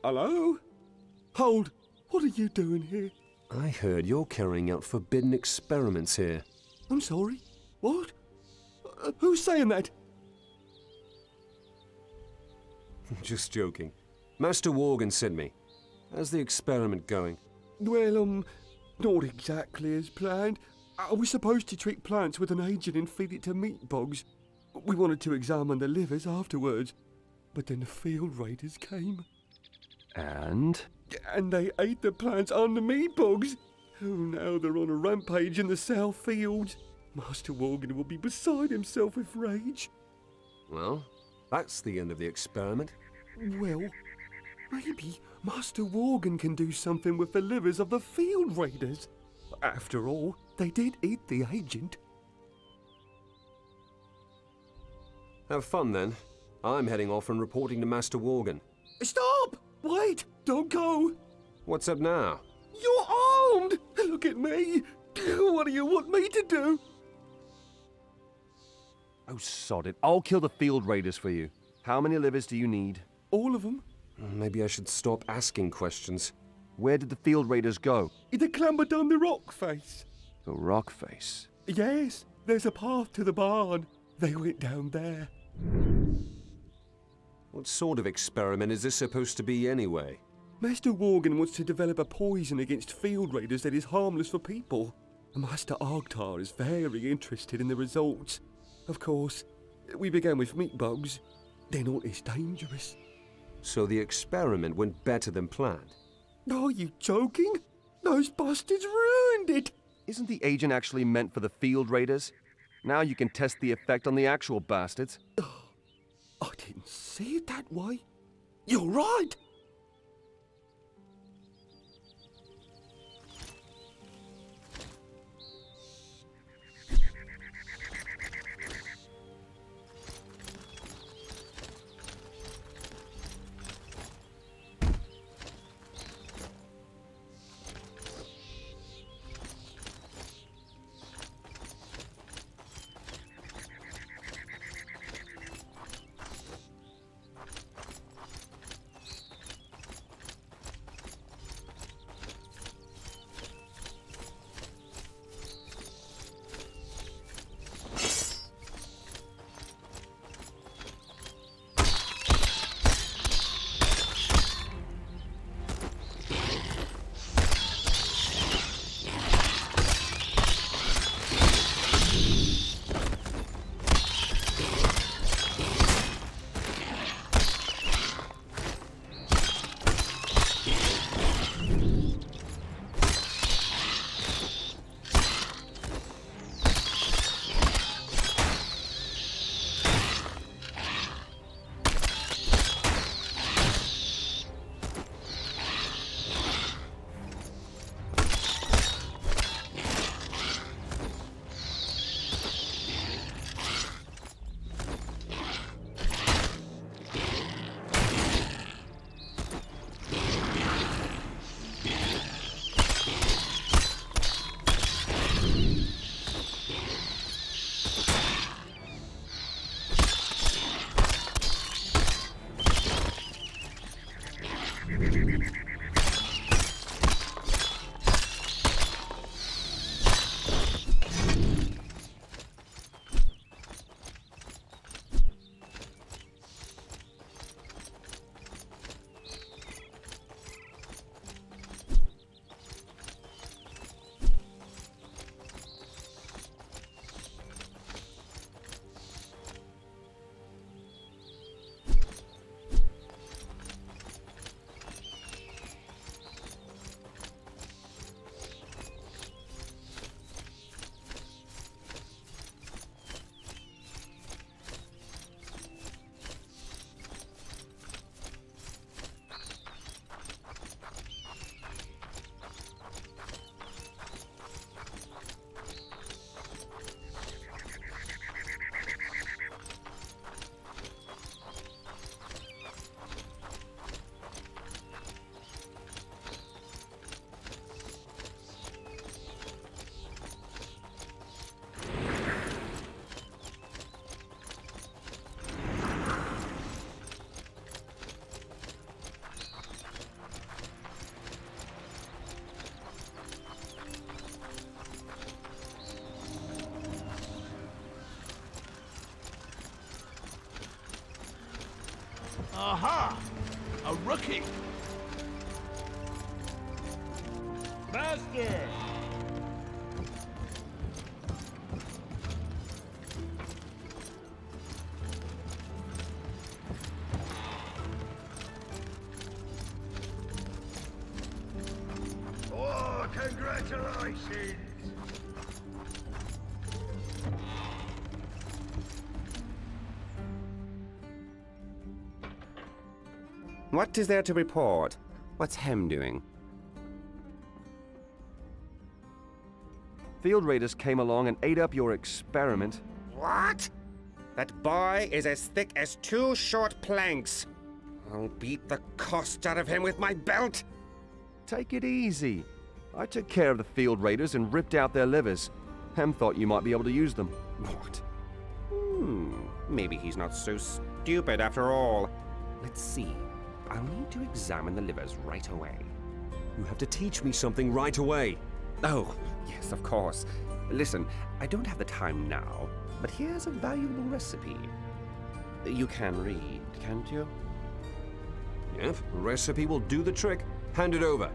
Hello? Hold! What are you doing here? I heard you're carrying out forbidden experiments here. I'm sorry? What? Who's saying that? Just joking. Master Worgen sent me. How's the experiment going? Well, not exactly as planned. I was supposed to treat plants with an agent and feed it to meat bugs. We wanted to examine the livers afterwards, but then the field raiders came. And they ate the plants and the meat bugs. Oh, now they're on a rampage in the South Fields. Master Worgen will be beside himself with rage. Well, that's the end of the experiment. Well, maybe Master Worgen can do something with the livers of the field raiders. After all, they did eat the agent. Have fun then. I'm heading off and reporting to Master Worgen. Stop! Wait! Don't go! What's up now? You're armed! Look at me! What do you want me to do? Oh, sod it. I'll kill the field raiders for you. How many livers do you need? All of them. Maybe I should stop asking questions. Where did the field raiders go? They clambered down the rock face. The rock face? Yes, there's a path to the barn. They went down there. What sort of experiment is this supposed to be anyway? Master Worgen wants to develop a poison against field raiders that is harmless for people. Master Arctar is very interested in the results. Of course, we began with meat bugs. They're not as dangerous. So the experiment went better than planned? Are you joking? Those bastards ruined it! Isn't the agent actually meant for the field raiders? Now you can test the effect on the actual bastards. I didn't see it that way. You're right! Aha! A rookie! Master! Oh, congratulations! What is there to report? What's Hem doing? Field raiders came along and ate up your experiment. What? That boy is as thick as 2 short planks. I'll beat the cost out of him with my belt. Take it easy. I took care of the field raiders and ripped out their livers. Hem thought you might be able to use them. What? Maybe he's not so stupid after all. Let's see. I'll need to examine the livers right away. You have to teach me something right away. Oh, yes, of course. Listen, I don't have the time now, but here's a valuable recipe. You can read, can't you? Yep, the recipe will do the trick. Hand it over.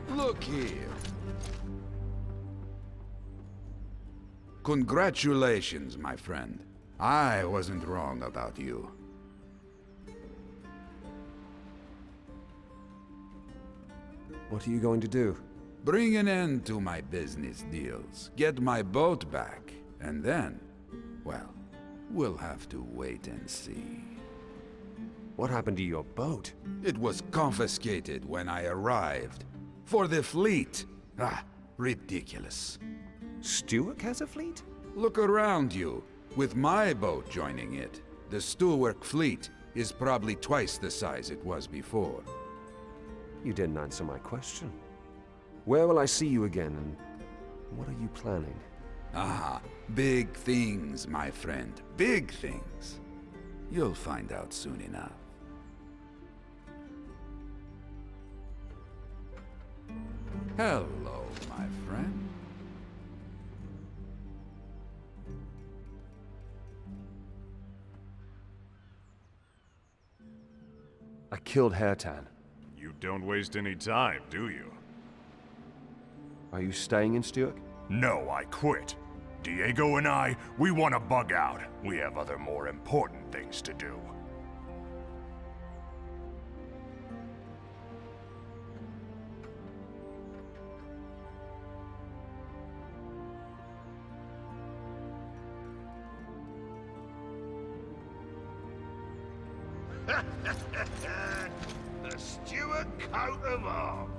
Look here. Congratulations, my friend. I wasn't wrong about you. What are you going to do? Bring an end to my business deals, get my boat back, and then, well, we'll have to wait and see. What happened to your boat? It was confiscated when I arrived. For the fleet. Ah, ridiculous. Stewark has a fleet? Look around you. With my boat joining it, the Stewark fleet is probably twice the size it was before. You didn't answer my question. Where will I see you again, and what are you planning? Ah, big things, my friend. Big things. You'll find out soon enough. Hello, my friend. I killed Hairtan. You don't waste any time, do you? Are you staying in Stewark? No, I quit. Diego and I, we want to bug out. We have other more important things to do. The Stewart coat of arms.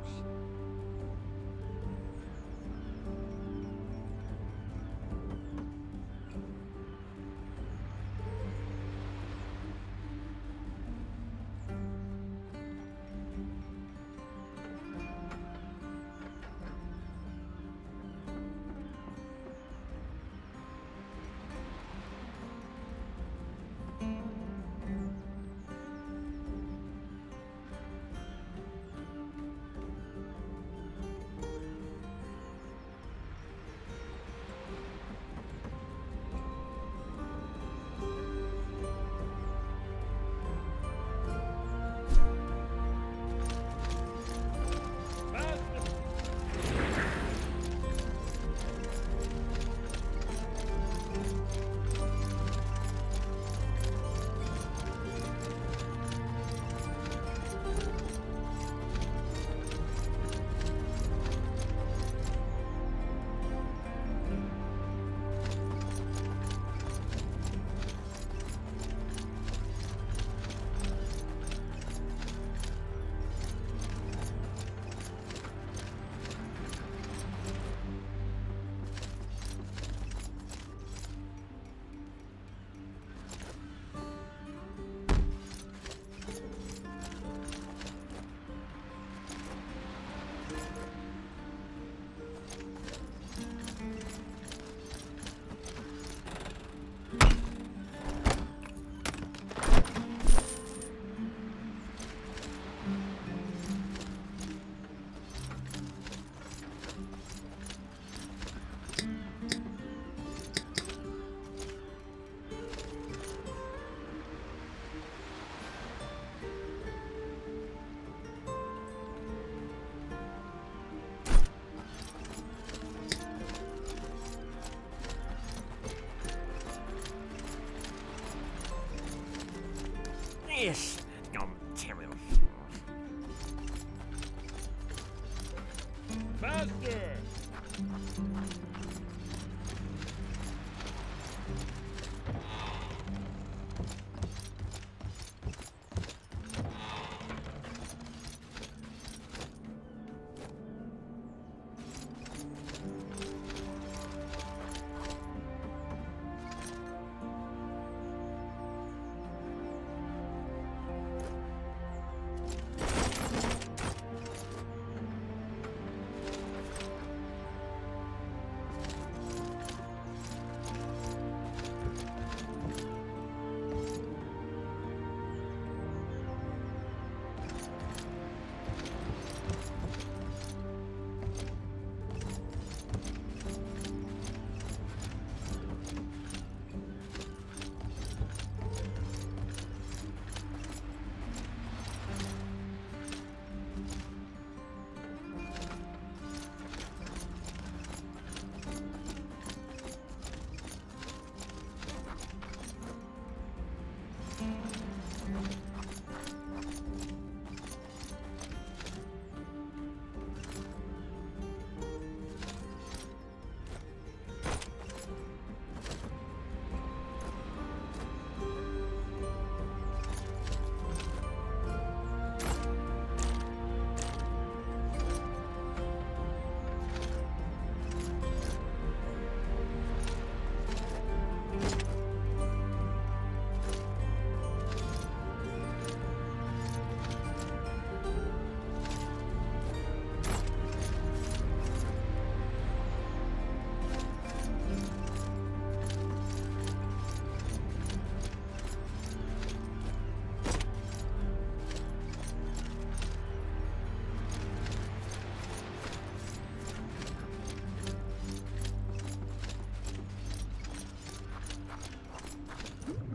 here!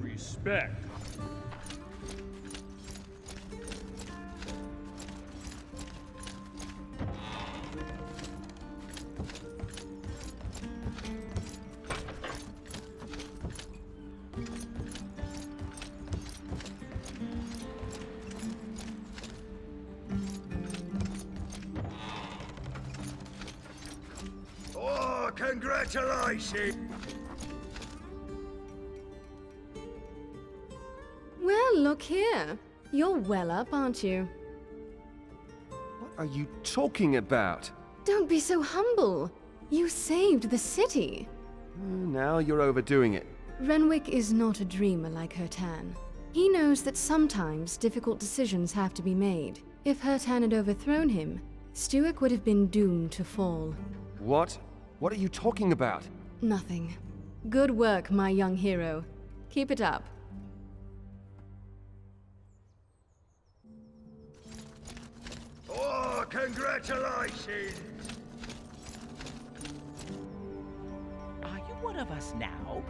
Respect. Oh, congratulations! Well, look here. You're well up, aren't you? What are you talking about? Don't be so humble. You saved the city. Now you're overdoing it. Renwick is not a dreamer like Hertan. He knows that sometimes difficult decisions have to be made. If Hertan had overthrown him, Stewark would have been doomed to fall. What? What are you talking about? Nothing. Good work, my young hero. Keep it up. Oh, congratulations! Are you one of us now?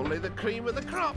only the cream of the crop.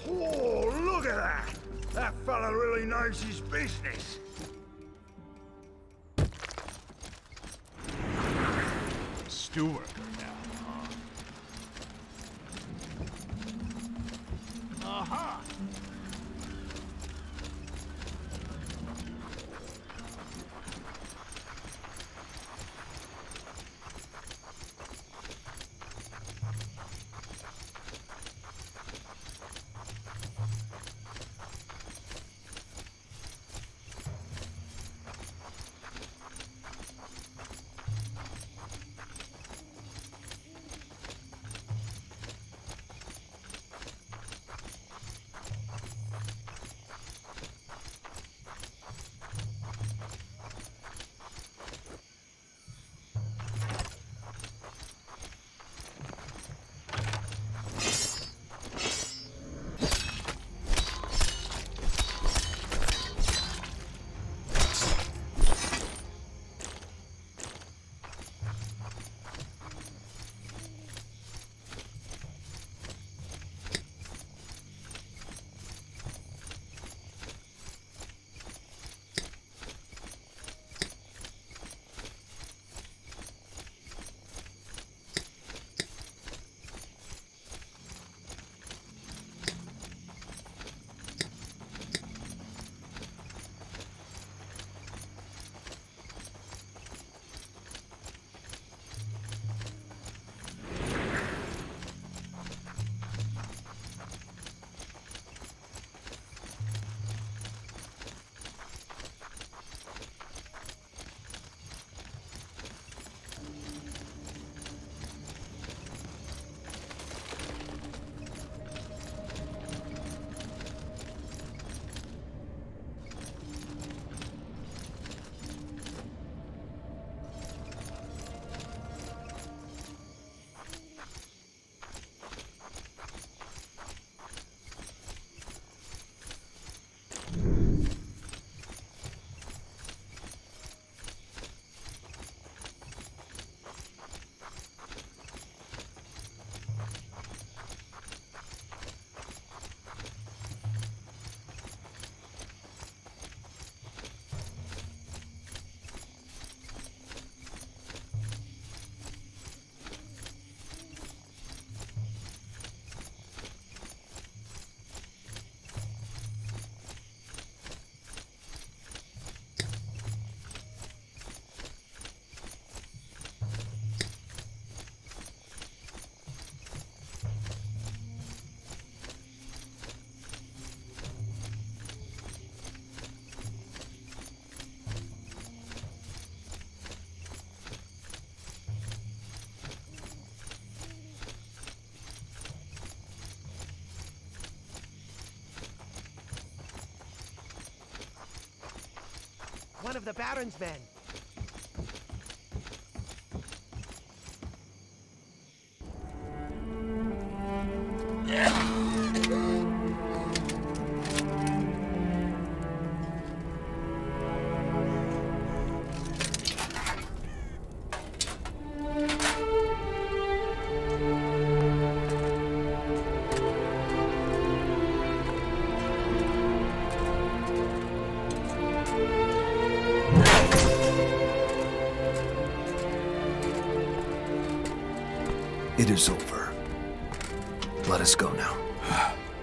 Oh, look at that! That fella really knows his business. Stewark now, huh? Aha! of the Baron's men. It is over. Let us go now.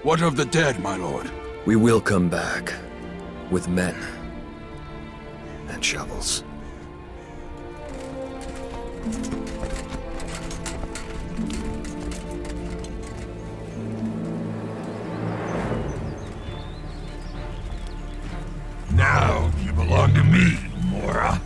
What of the dead, my lord? We will come back. With men. And shovels. Now you belong to me, Mora.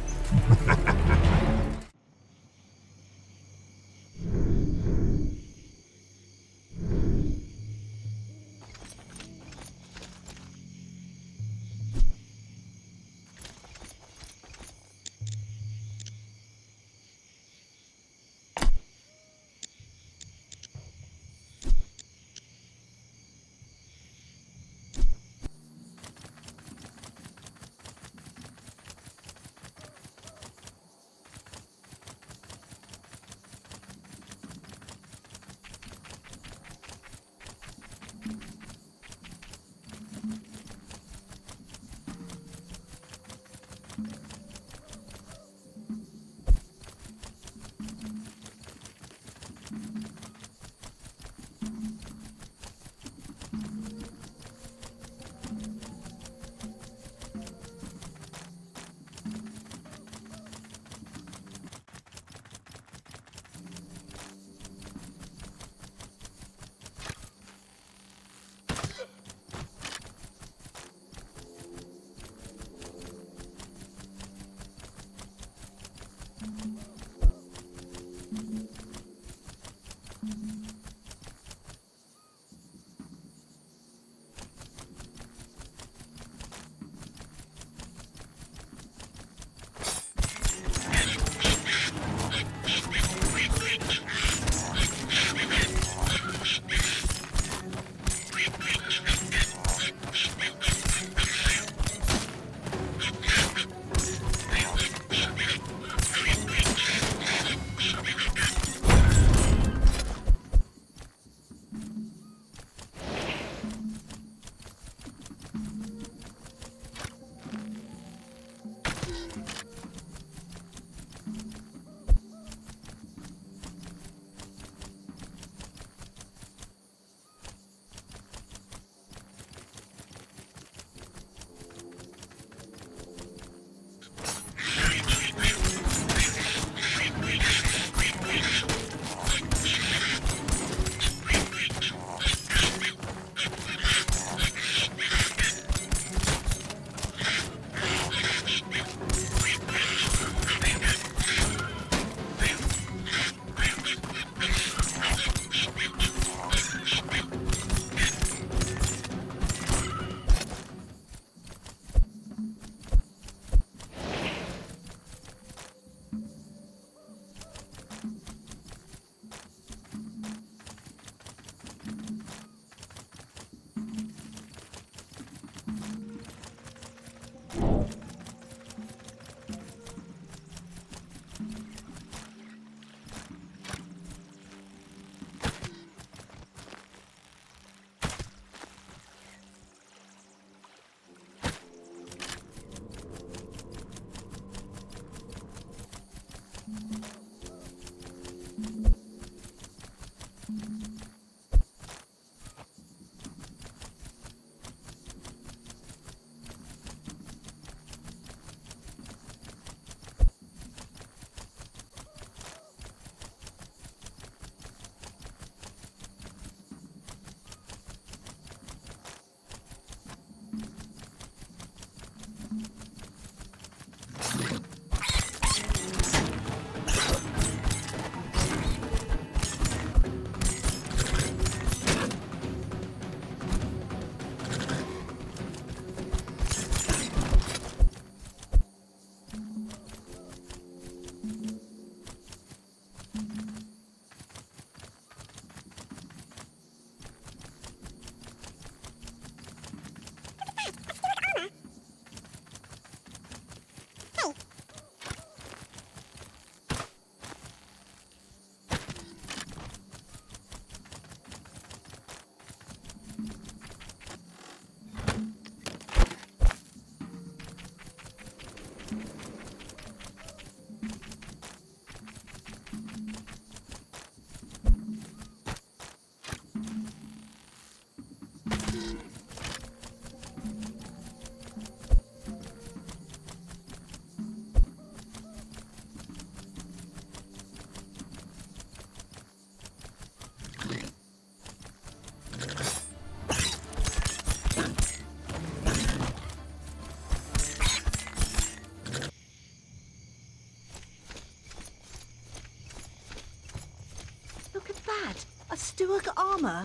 Stewark armor?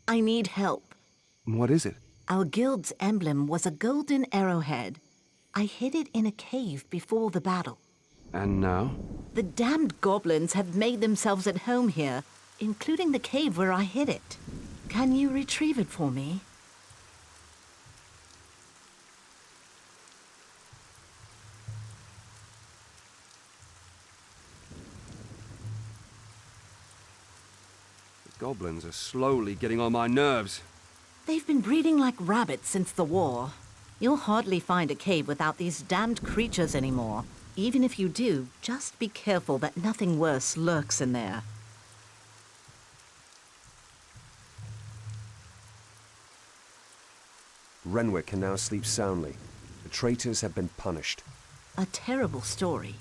I need help. What is it? Our guild's emblem was a golden arrowhead. I hid it in a cave before the battle. And now? The damned goblins have made themselves at home here, including the cave where I hid it. Can you retrieve it for me? The goblins are slowly getting on my nerves. They've been breeding like rabbits since the war. You'll hardly find a cave without these damned creatures anymore. Even if you do, just be careful that nothing worse lurks in there. Renwick can now sleep soundly. The traitors have been punished. A terrible story.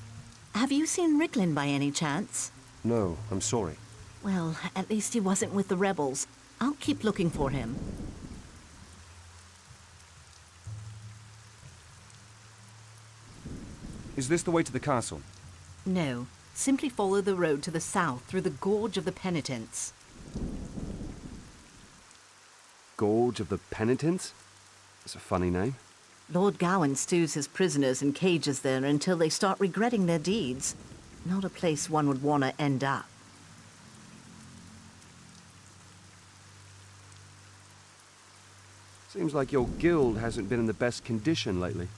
Have you seen Ricklin by any chance? No, I'm sorry. Well, at least he wasn't with the rebels. I'll keep looking for him. Is this the way to the castle? No. Simply follow the road to the south through the Gorge of the Penitents. Gorge of the Penitents? That's a funny name. Lord Gawain stews his prisoners in cages there until they start regretting their deeds. Not a place one would want to end up. Seems like your guild hasn't been in the best condition lately.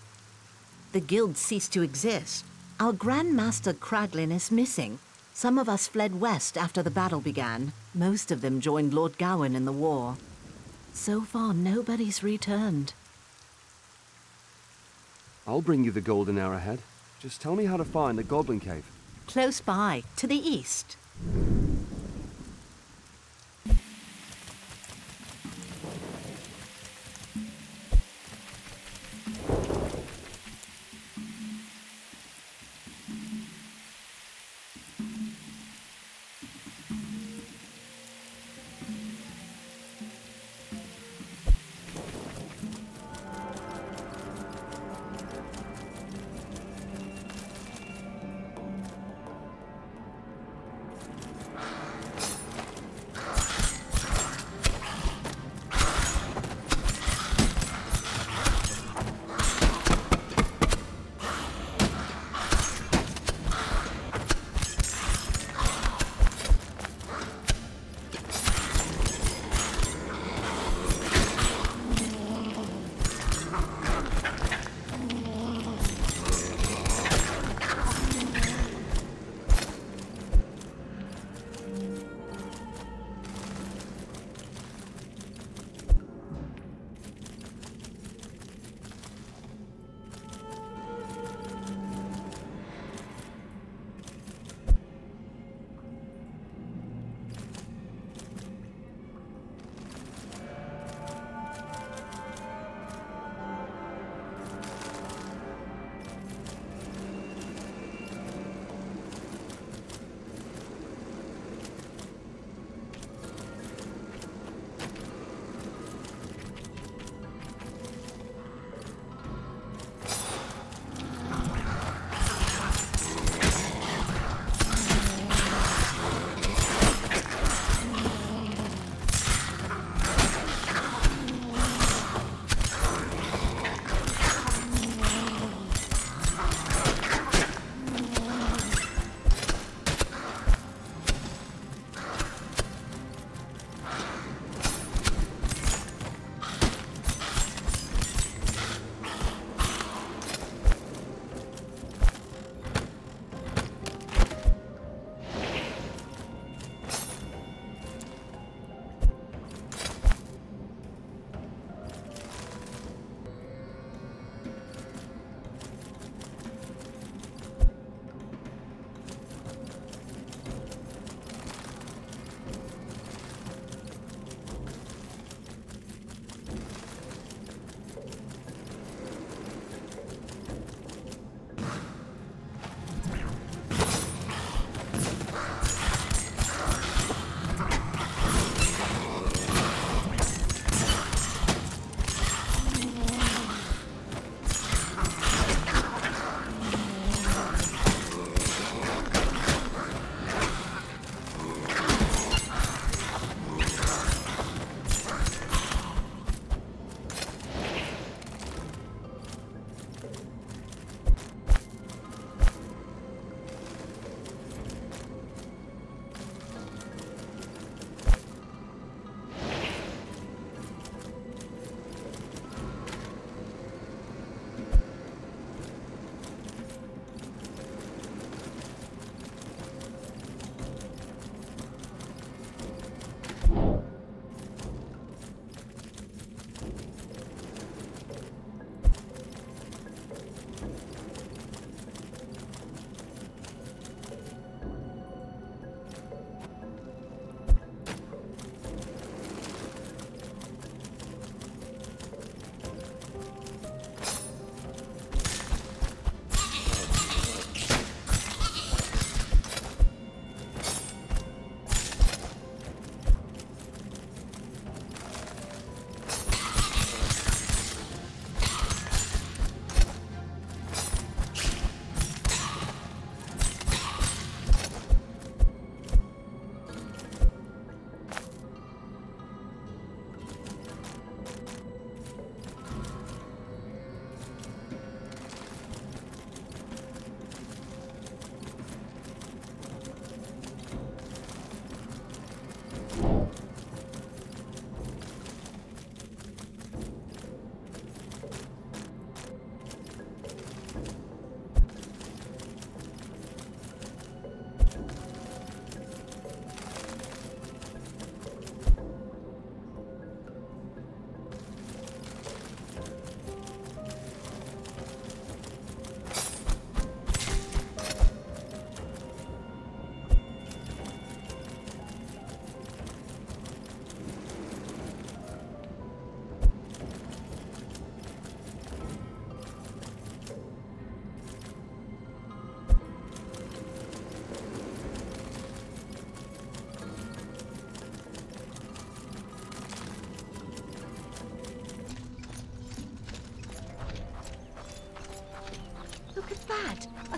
The guild ceased to exist. Our Grand Master Kraglin is missing. Some of us fled west after the battle began. Most of them joined Lord Gawain in the war. So far, nobody's returned. I'll bring you the golden arrowhead. Just tell me how to find the Goblin Cave. Close by, to the east.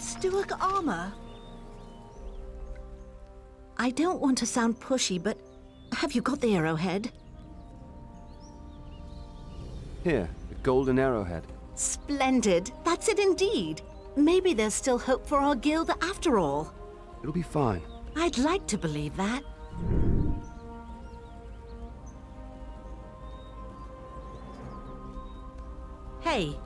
A Stewark armor? I don't want to sound pushy, but have you got the arrowhead? Here, the golden arrowhead. Splendid. That's it indeed. Maybe there's still hope for our guild after all. It'll be fine. I'd like to believe that. Hey.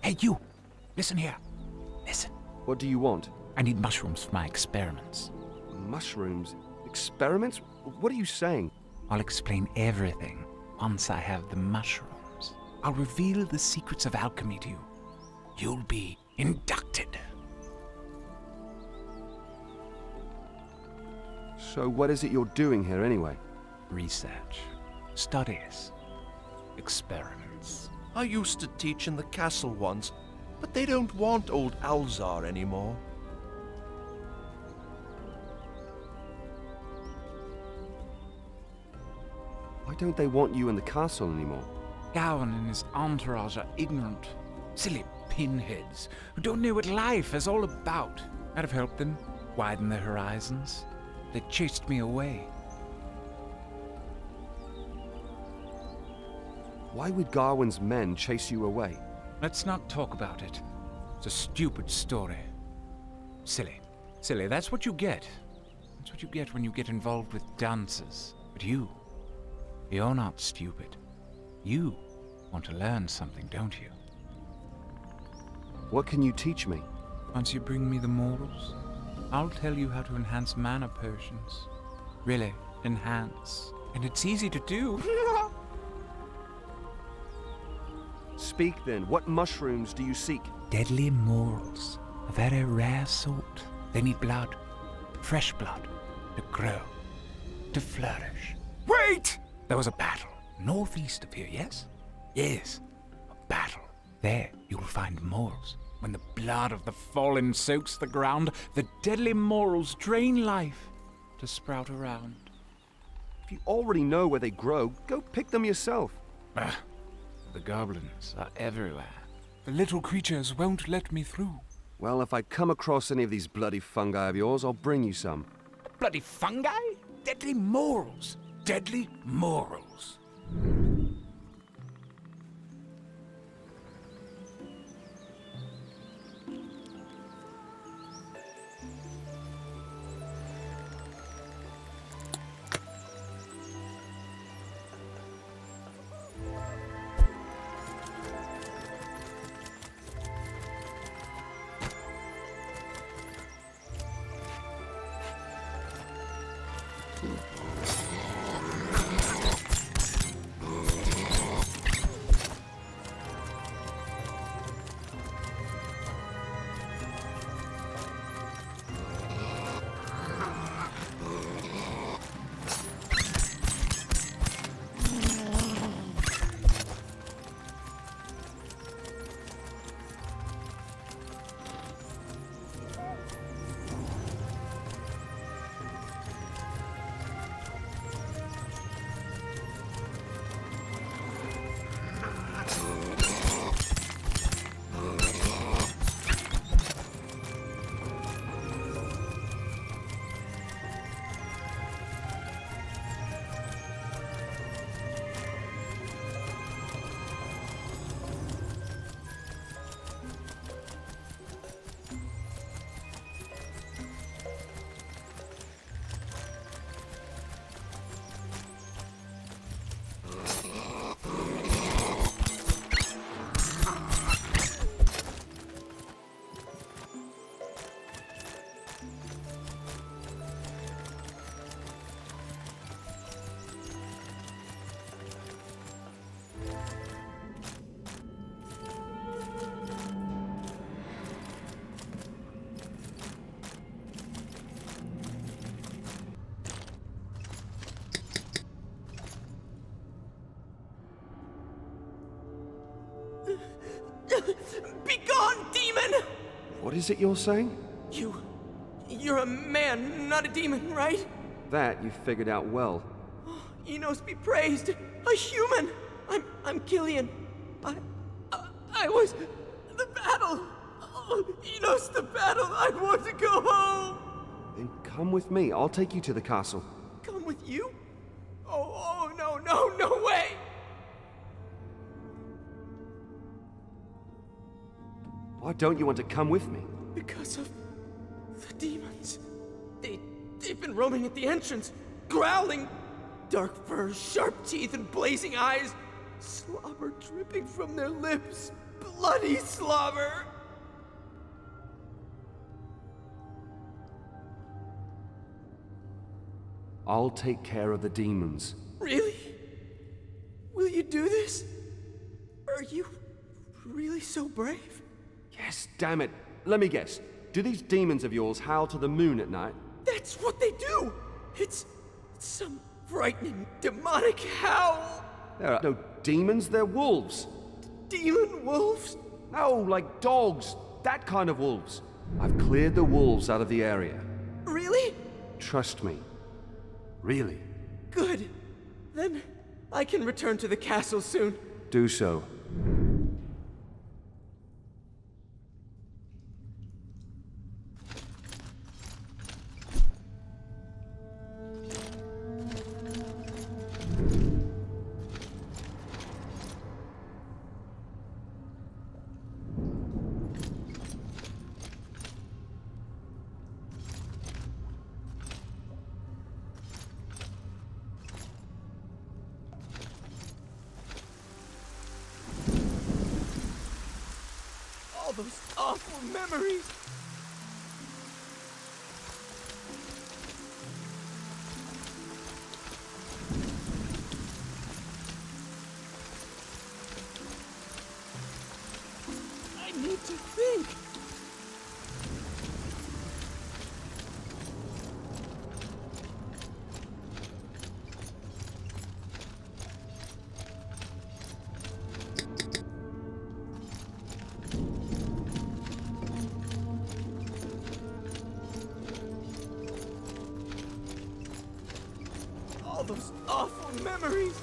Hey, you! Listen here. Listen. What do you want? I need mushrooms for my experiments. Mushrooms? Experiments? What are you saying? I'll explain everything once I have the mushrooms. I'll reveal the secrets of alchemy to you. You'll be inducted. So what is it you're doing here anyway? Research. Studies. Experiments. I used to teach in the castle once, but they don't want old Alzar anymore. Why don't they want you in the castle anymore? Gawain and his entourage are ignorant, silly pinheads who don't know what life is all about. I'd have helped them widen their horizons. They chased me away. Why would Gawain's men chase you away? Let's not talk about it. It's a stupid story. Silly. Silly, that's what you get. That's what you get when you get involved with dancers. But you're not stupid. You want to learn something, don't you? What can you teach me? Once you bring me the morals, I'll tell you how to enhance mana potions. Really, enhance. And it's easy to do. Speak then. What mushrooms do you seek? Deadly morals. A very rare sort. They need blood. Fresh blood. To grow. To flourish. Wait! There was a battle. Northeast of here, yes? Yes. A battle. There you'll find morals. When the blood of the fallen soaks the ground, the deadly morals drain life to sprout around. If you already know where they grow, go pick them yourself. The goblins are everywhere. The little creatures won't let me through. Well, if I come across any of these bloody fungi of yours, I'll bring you some. Bloody fungi? Deadly morals. Deadly morals. Begone, demon! What is it you're saying? You're a man, not a demon, right? That you figured out well. Enos be praised! A human! I'm Killian. I was... the battle! Oh, Enos, the battle! I want to go home! Then come with me. I'll take you to the castle. Come with you? Oh, no way! Why don't you want to come with me? Because of the demons. They've been roaming at the entrance, growling. Dark fur, sharp teeth, and blazing eyes. Slobber dripping from their lips. bloody slobber! I'll take care of the demons. Really? Will you do this? Are you really so brave? Yes, damn it. Let me guess. Do these demons of yours howl to the moon at night? That's what they do! It's some frightening, demonic howl! There are no demons, they're wolves. Demon wolves? No, like dogs. That kind of wolves. I've cleared the wolves out of the area. Really? Trust me. Really. Good. Then I can return to the castle soon. Do so. All those awful memories! I need to think! All those awful memories!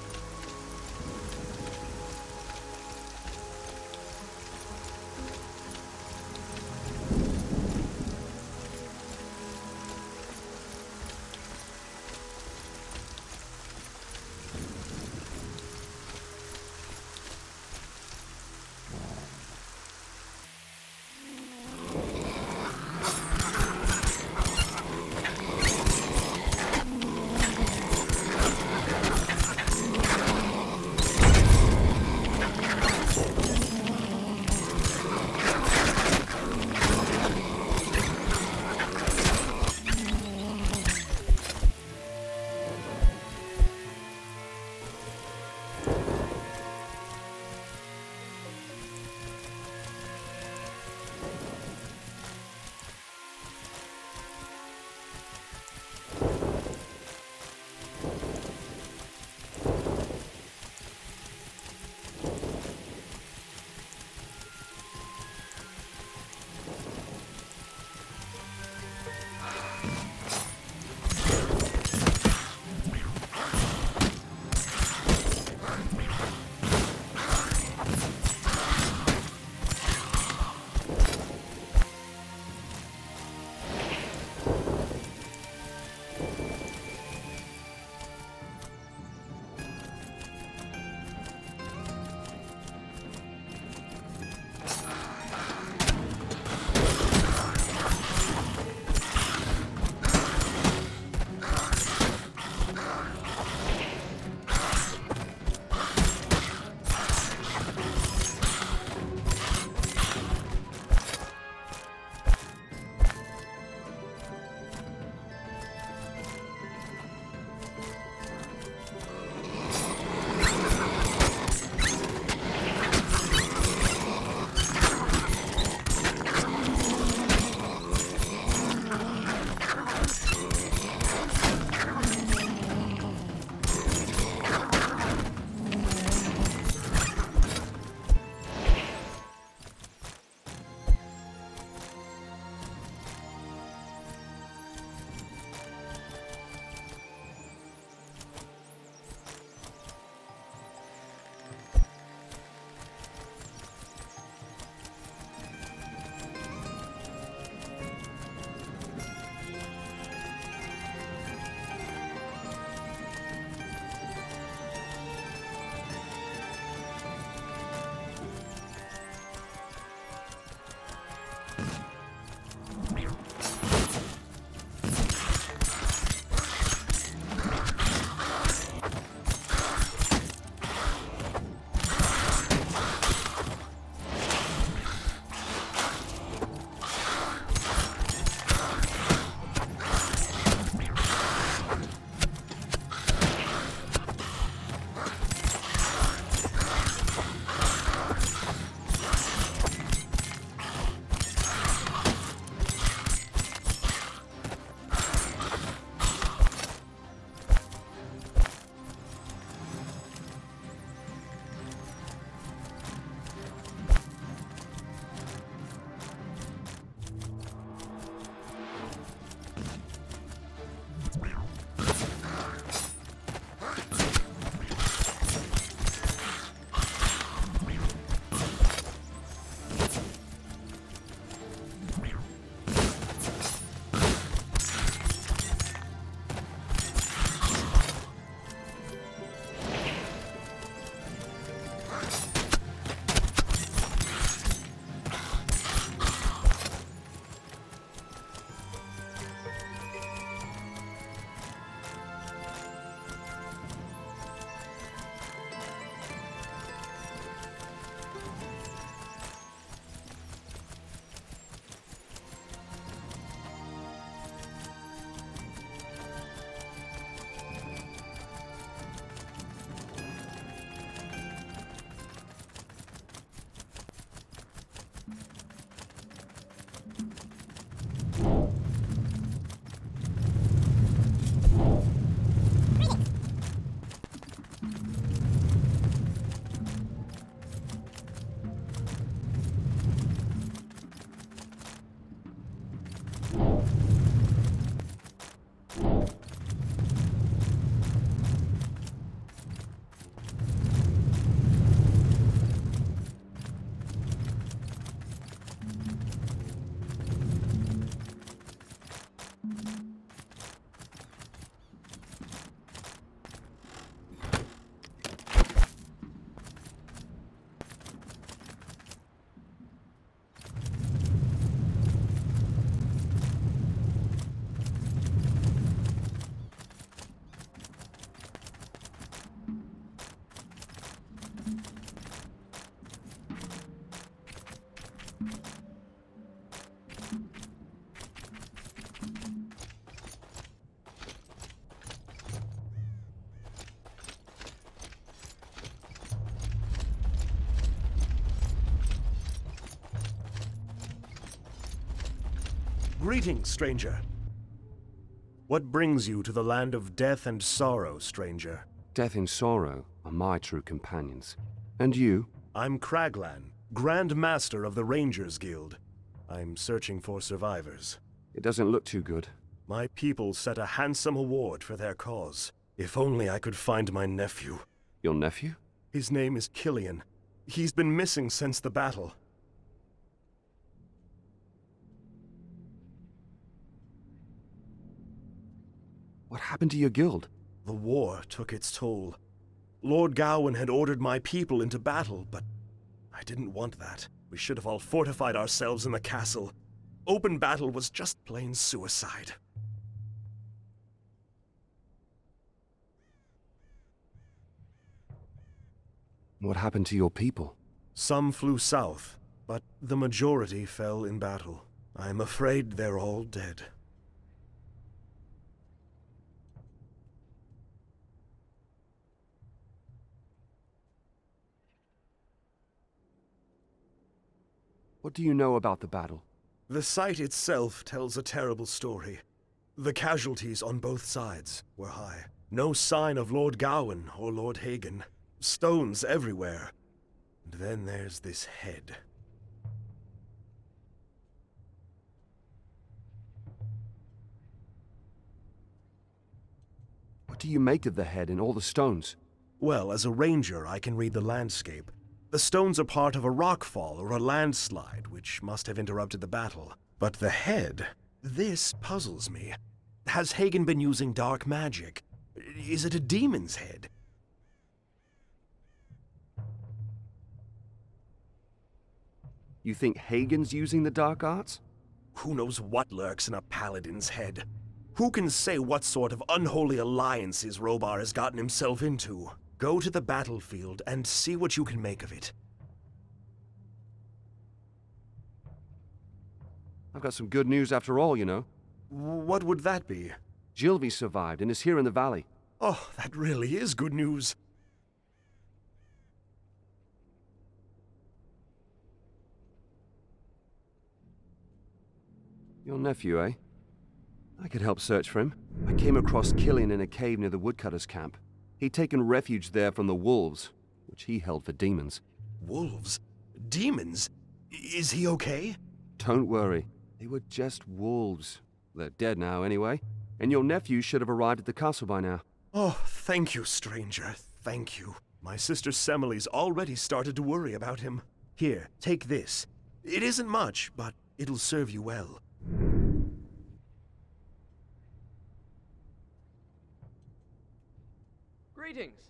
Greetings, stranger. What brings you to the land of death and sorrow, stranger? Death and sorrow are my true companions. And you? I'm Craglan, Grand Master of the Rangers Guild. I'm searching for survivors. It doesn't look too good. My people set a handsome award for their cause. If only I could find my nephew. Your nephew? His name is Killian. He's been missing since the battle. What happened to your guild? The war took its toll. Lord Gawain had ordered my people into battle, but I didn't want that. We should have all fortified ourselves in the castle. Open battle was just plain suicide. What happened to your people? Some flew south, but the majority fell in battle. I'm afraid they're all dead. What do you know about the battle? The site itself tells a terrible story. The casualties on both sides were high. No sign of Lord Gawain or Lord Hagen. Stones everywhere. And then there's this head. What do you make of the head and all the stones? Well, as a ranger, I can read the landscape. The stones are part of a rockfall or a landslide, which must have interrupted the battle. But the head, this puzzles me. Has Hagen been using dark magic? Is it a demon's head? You think Hagen's using the dark arts? Who knows what lurks in a paladin's head? Who can say what sort of unholy alliances Rhobar has gotten himself into? Go to the battlefield and see what you can make of it. I've got some good news after all, you know. What would that be? Gilvi survived and is here in the valley. Oh, that really is good news. Your nephew, eh? I could help search for him. I came across Killian in a cave near the woodcutter's camp. He'd taken refuge there from the wolves, which he held for demons. Wolves? Demons? Is he okay? Don't worry. They were just wolves. They're dead now, anyway. And your nephew should have arrived at the castle by now. Oh, thank you, stranger. Thank you. My sister Semele's already started to worry about him. Here, take this. It isn't much, but it'll serve you well. Greetings.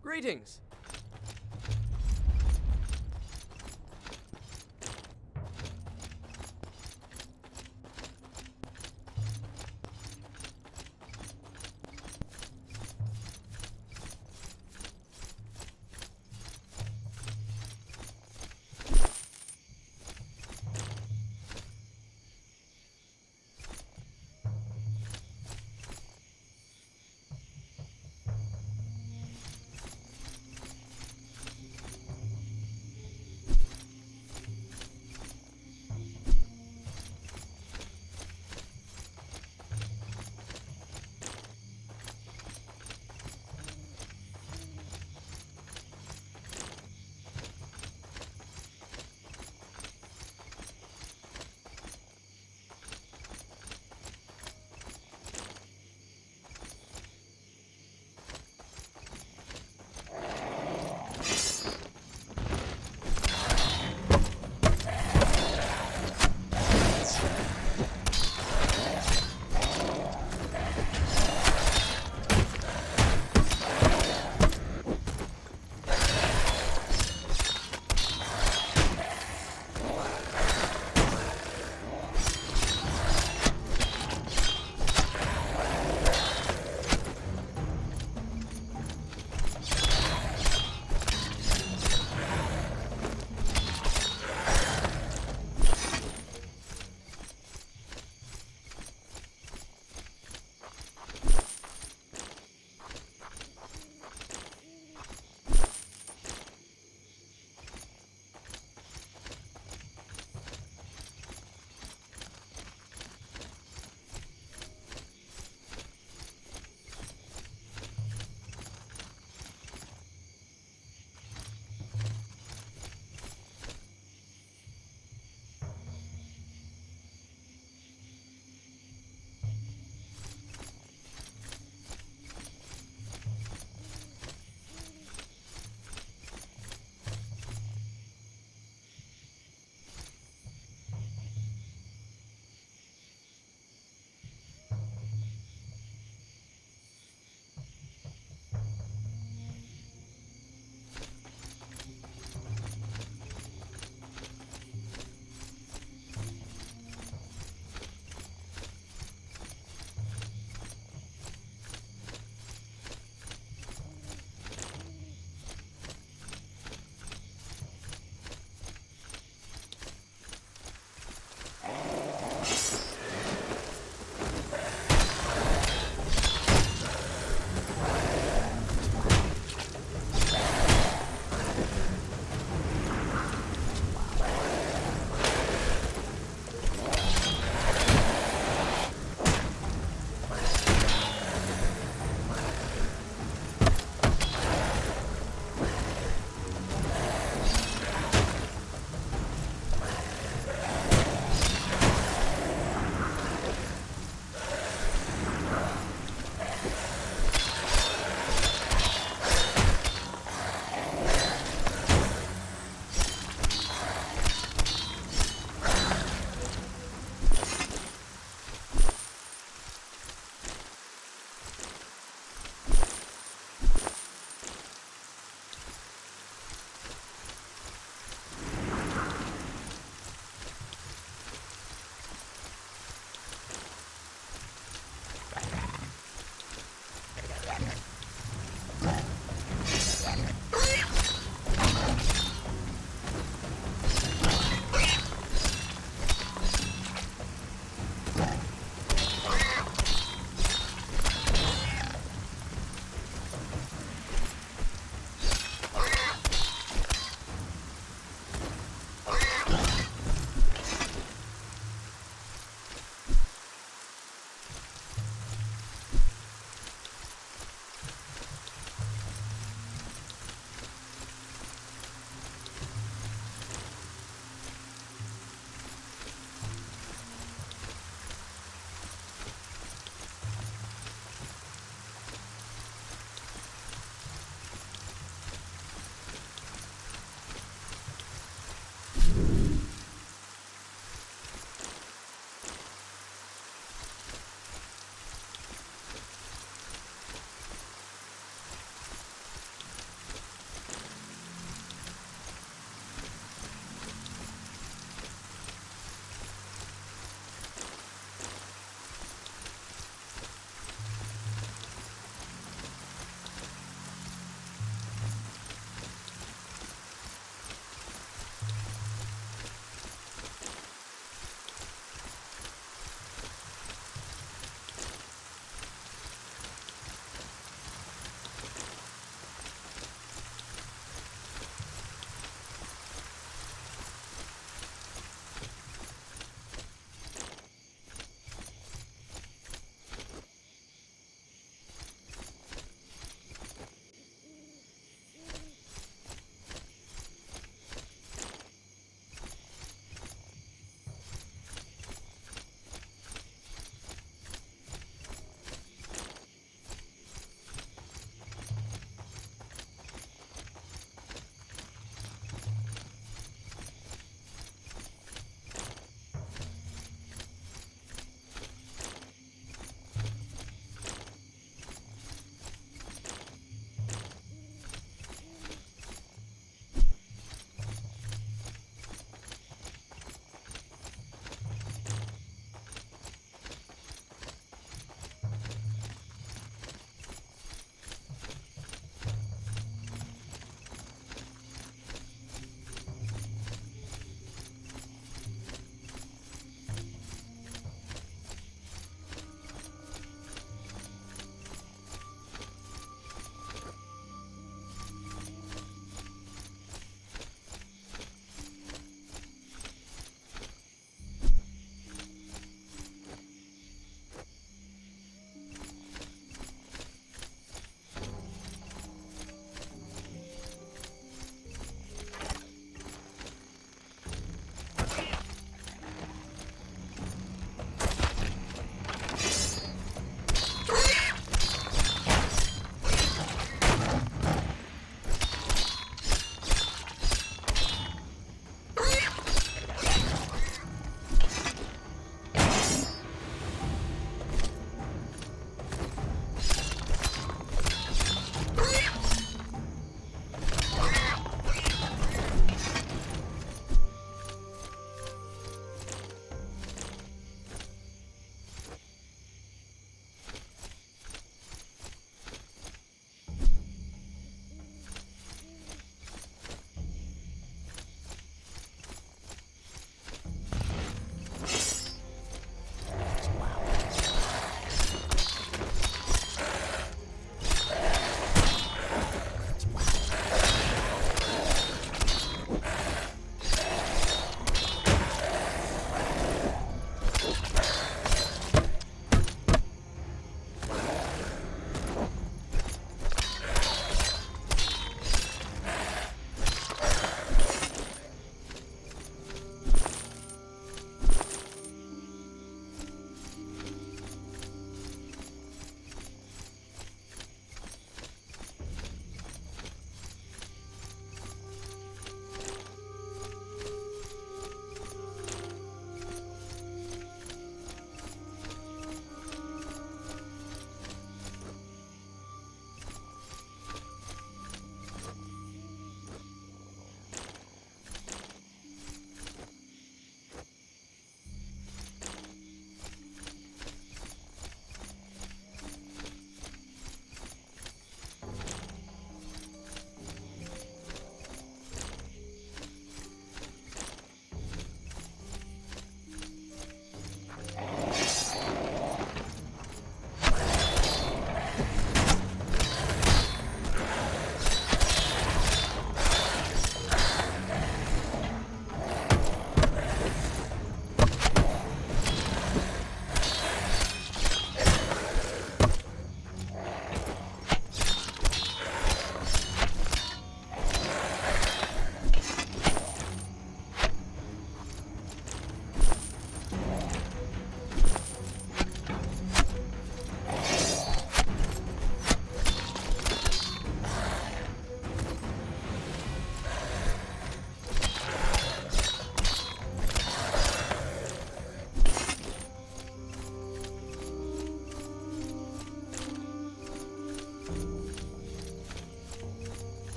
Greetings.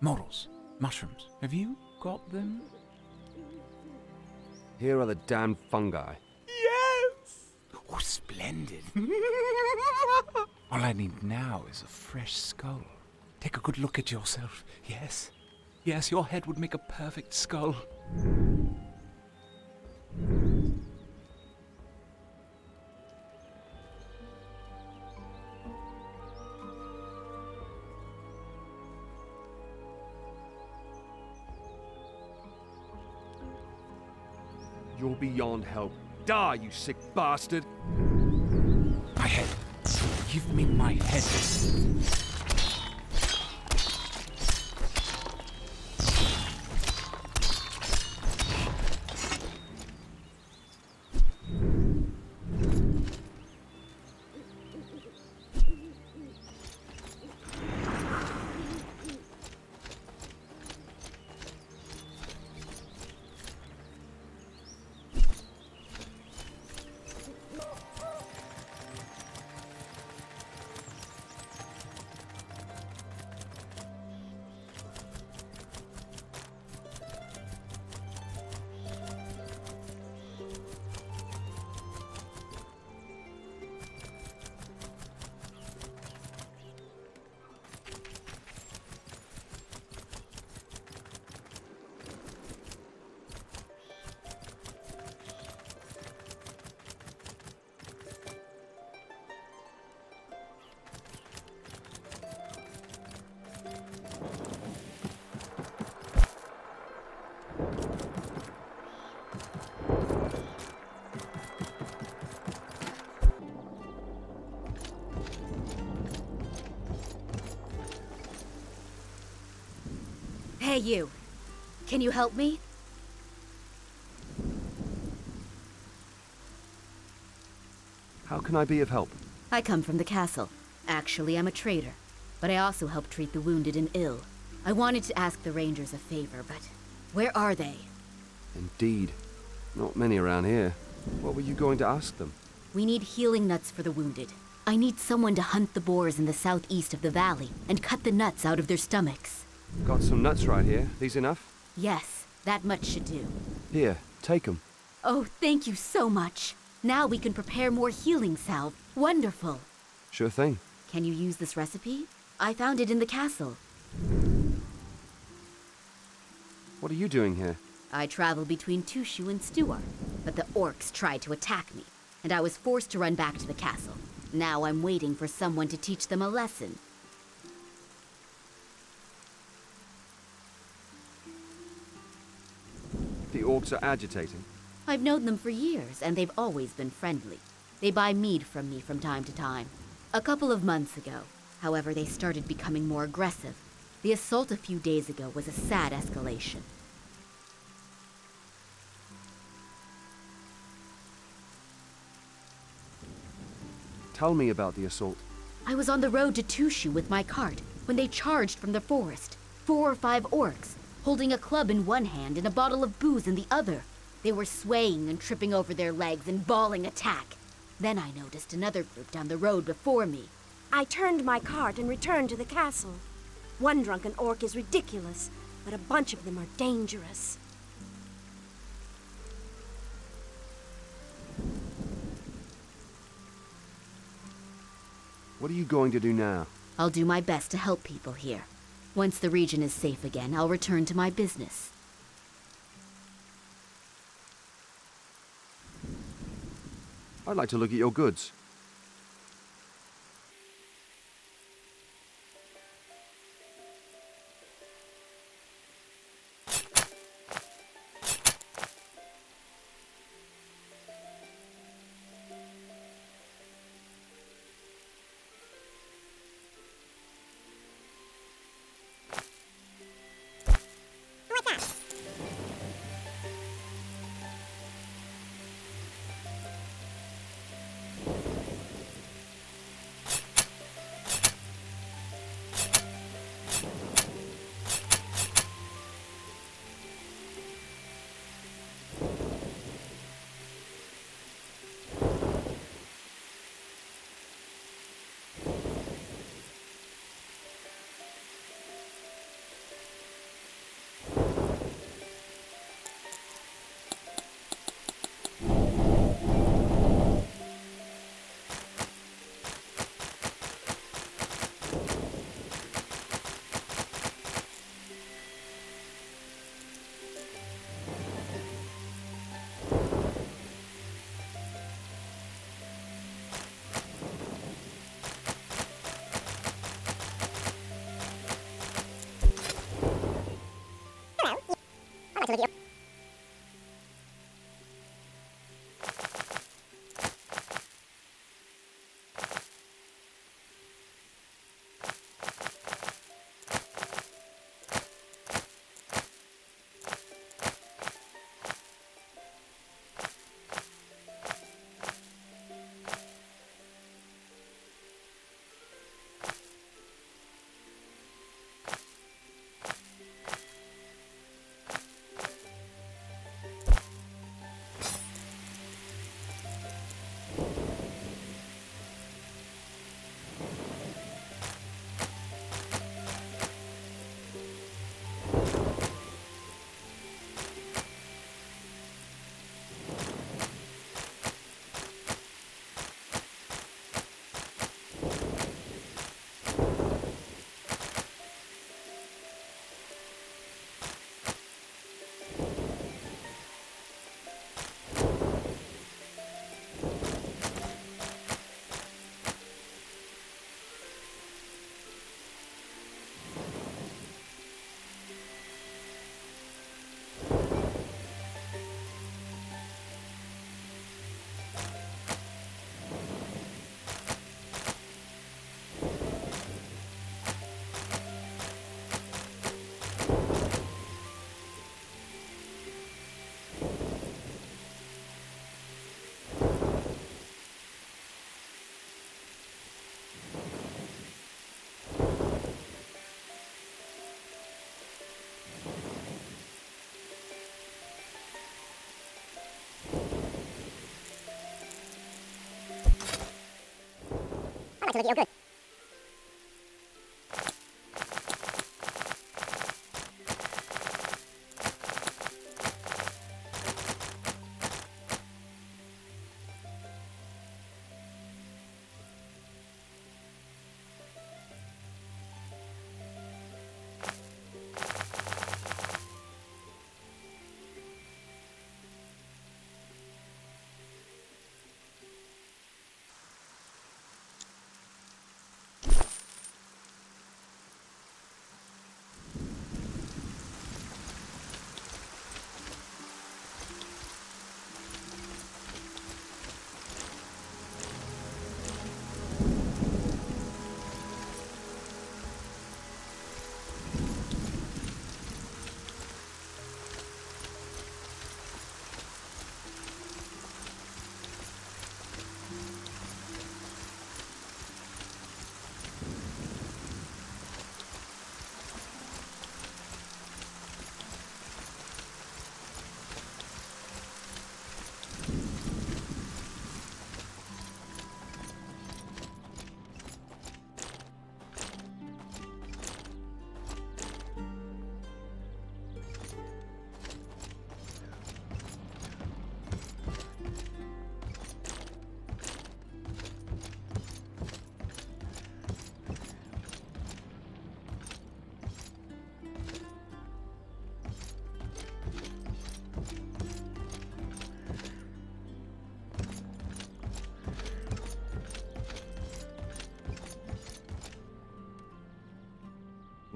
Morals. Mushrooms. Have you got them? Here are the damned fungi. Yes! Oh, splendid. All I need now is a fresh skull. Take a good look at yourself. Yes. Yes, your head would make a perfect skull. You're beyond help. Die, you sick bastard! My head. Give me my head. Hey, you. Can you help me? How can I be of help? I come from the castle. Actually, I'm a trader, but I also help treat the wounded and ill. I wanted to ask the rangers a favor, but where are they? Indeed. Not many around here. What were you going to ask them? We need healing nuts for the wounded. I need someone to hunt the boars in the southeast of the valley and cut the nuts out of their stomachs. Got some nuts right here. These enough? Yes, that much should do. Here, take them. Oh, thank you so much. Now we can prepare more healing salve. Wonderful. Sure thing. Can you use this recipe? I found it in the castle. What are you doing here? I travel between Tushu and Stewark, but the orcs tried to attack me, and I was forced to run back to the castle. Now I'm waiting for someone to teach them a lesson. The orcs are agitating. I've known them for years, and they've always been friendly. They buy mead from me from time to time. A couple of months ago, however, they started becoming more aggressive. The assault a few days ago was a sad escalation. Tell me about the assault. I was on the road to Tushu with my cart when they charged from the forest. 4 or 5 orcs, holding a club in one hand and a bottle of booze in the other. They were swaying and tripping over their legs and bawling attack. Then I noticed another group down the road before me. I turned my cart and returned to the castle. One drunken orc is ridiculous, but a bunch of them are dangerous. What are you going to do now? I'll do my best to help people here. Once the region is safe again, I'll return to my business. I'd like to look at your goods.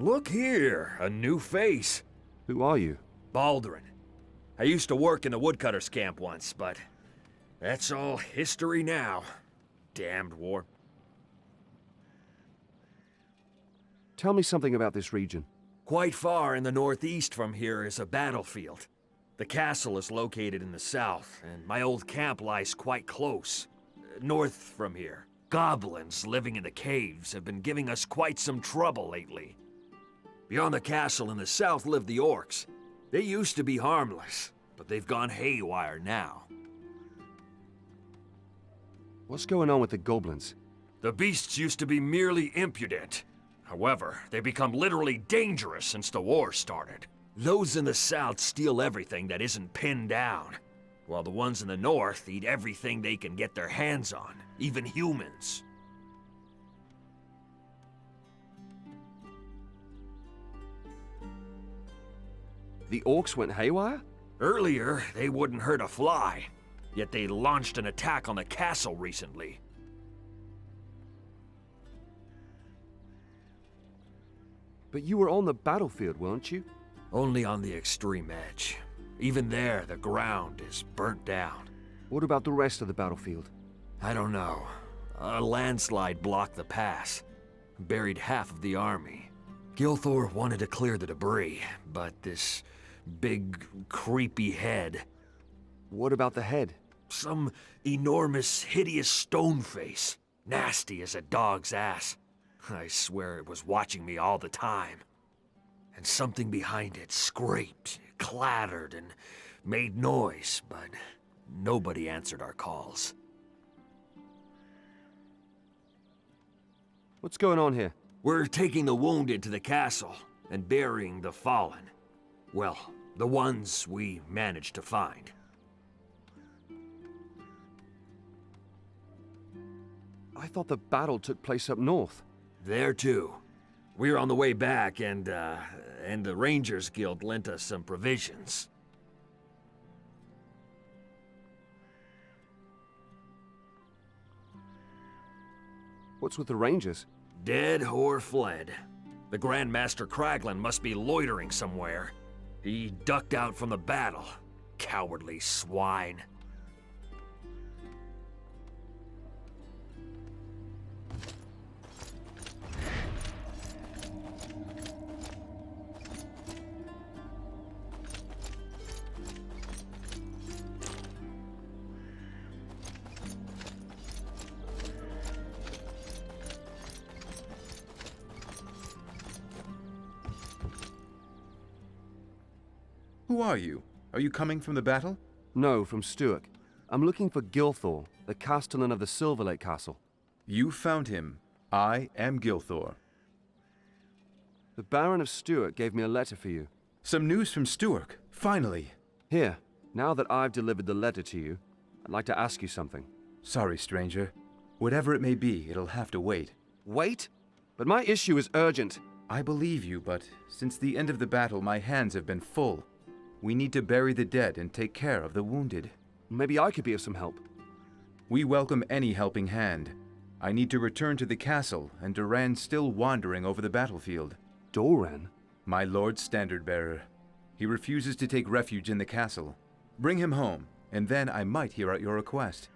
Look here, a new face. Who are you? Baldwin. I used to work in the woodcutter's camp once, but that's all history now. Damned war. Tell me something about this region. Quite far in the northeast from here is a battlefield. The castle is located in the south, and my old camp lies quite close. North from here. Goblins living in the caves have been giving us quite some trouble lately. Beyond the castle in the south live the orcs. They used to be harmless, but they've gone haywire now. What's going on with the goblins? The beasts used to be merely impudent. However, they've become literally dangerous since the war started. Those in the south steal everything that isn't pinned down, while the ones in the north eat everything they can get their hands on, even humans. The orcs went haywire? Earlier, they wouldn't hurt a fly, yet they launched an attack on the castle recently. But you were on the battlefield, weren't you? Only on the extreme edge. Even there, the ground is burnt down. What about the rest of the battlefield? I don't know. A landslide blocked the pass. Buried half of the army. Gilthor wanted to clear the debris, but this big, creepy head... What about the head? Some enormous, hideous stone face. Nasty as a dog's ass. I swear it was watching me all the time. And something behind it scraped, clattered, and made noise, but nobody answered our calls. What's going on here? We're taking the wounded to the castle and burying the fallen. Well, the ones we managed to find. I thought the battle took place up north. There too. We were on the way back and the Rangers Guild lent us some provisions. What's with the Rangers? Dead or fled. The Grand Master Kraglin must be loitering somewhere. He ducked out from the battle. Cowardly swine. Who are you? Are you coming from the battle? No, from Stewark. I'm looking for Gilthor, the castellan of the Silverlake castle. You found him. I am Gilthor. The Baron of Stewark gave me a letter for you. Some news from Stewark, finally. Here, now that I've delivered the letter to you, I'd like to ask you something. Sorry, stranger. Whatever it may be, it'll have to wait. Wait? But my issue is urgent. I believe you, but since the end of the battle, my hands have been full. We need to bury the dead and take care of the wounded. Maybe I could be of some help. We welcome any helping hand. I need to return to the castle, and Duran's still wandering over the battlefield. Doran? My lord's standard-bearer. He refuses to take refuge in the castle. Bring him home, and then I might hear out your request.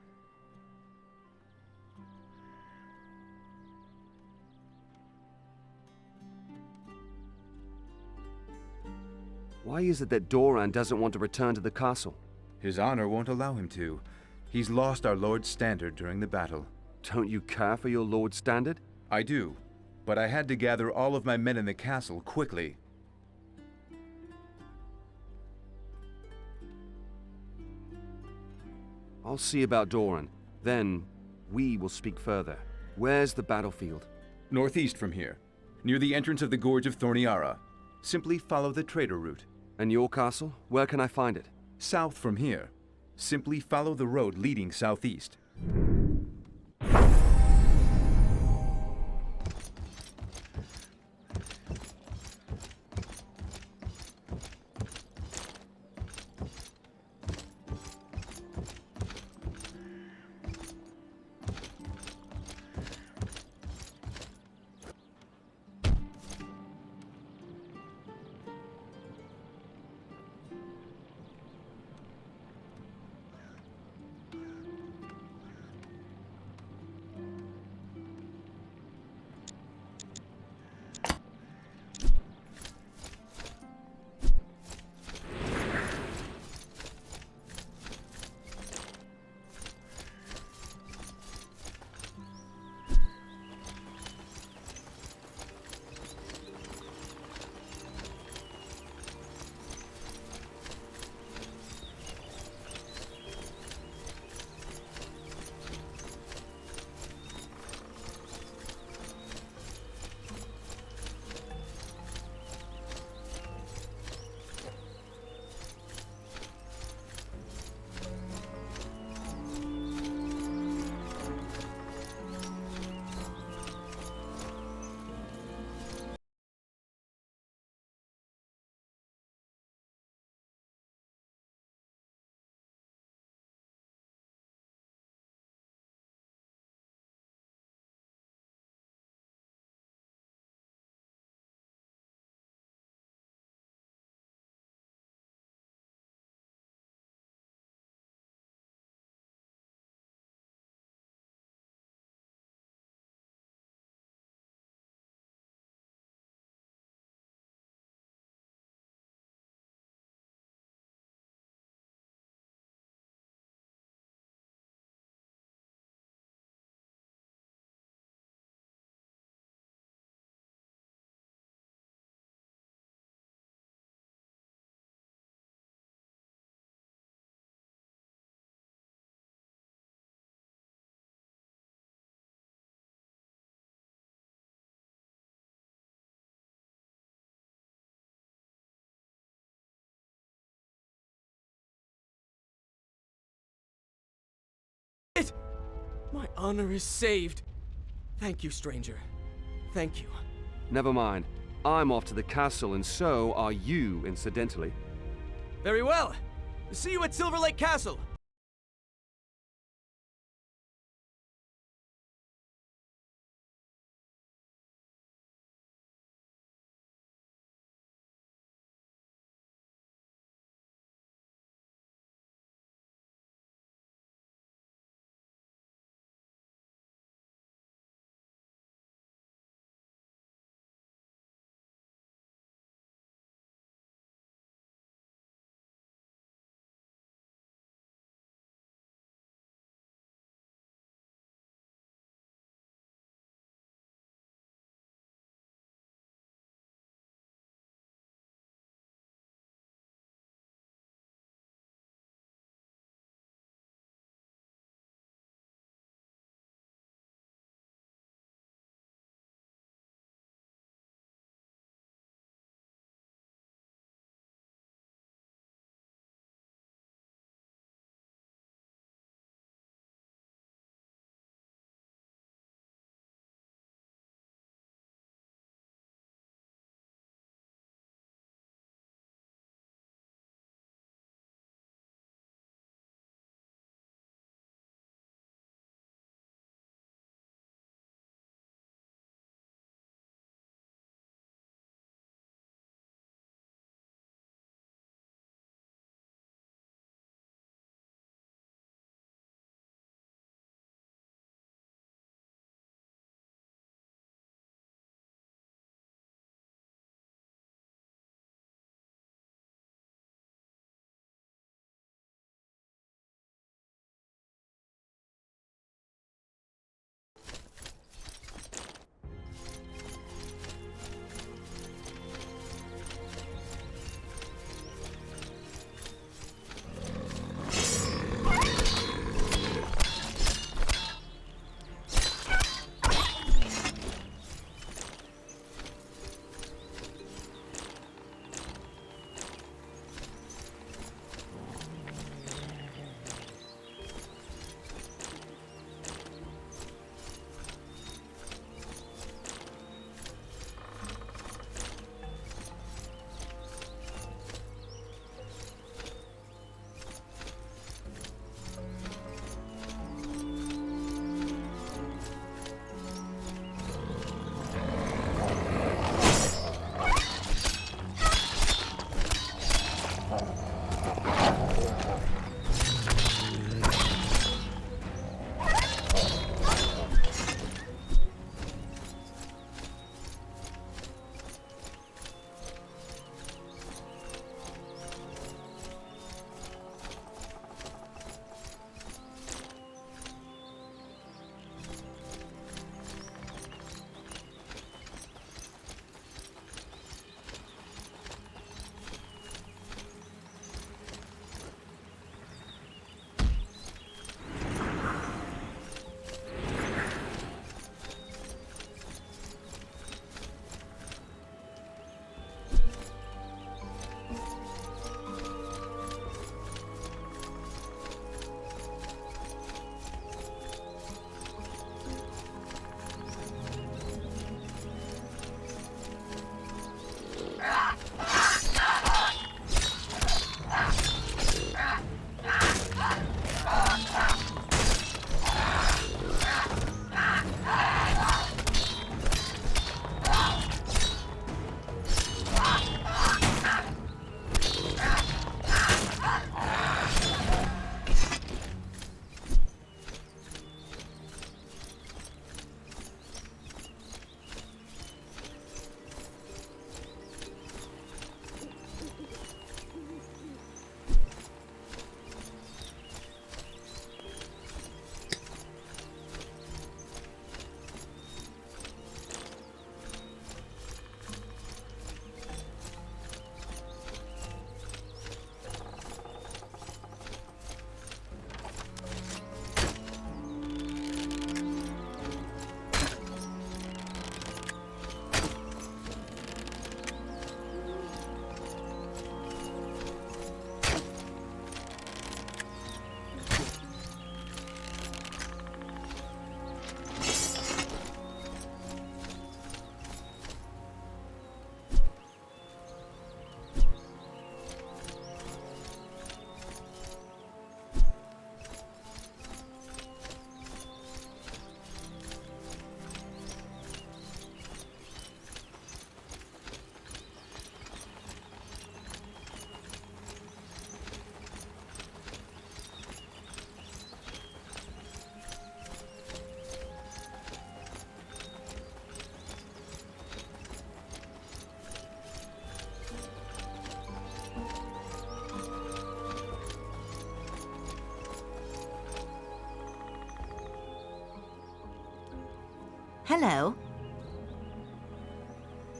Why is it that Doran doesn't want to return to the castle? His honor won't allow him to. He's lost our lord's standard during the battle. Don't you care for your lord's standard? I do, but I had to gather all of my men in the castle quickly. I'll see about Doran. Then, we will speak further. Where's the battlefield? Northeast from here, near the entrance of the Gorge of Thorniara. Simply follow the trader route. And your castle? Where can I find it? South from here. Simply follow the road leading southeast. My honor is saved. Thank you, stranger. Thank you. Never mind. I'm off to the castle, and so are you, incidentally. Very well. See you at Silverlake Castle. Hello.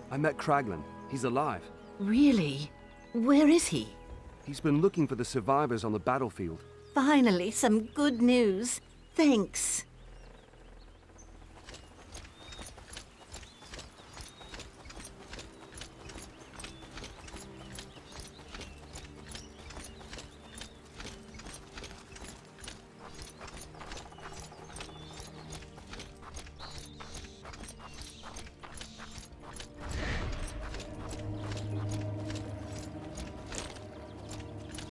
I met Kraglin. He's alive. Really? Where is he? He's been looking for the survivors on the battlefield. Finally, some good news. Thanks.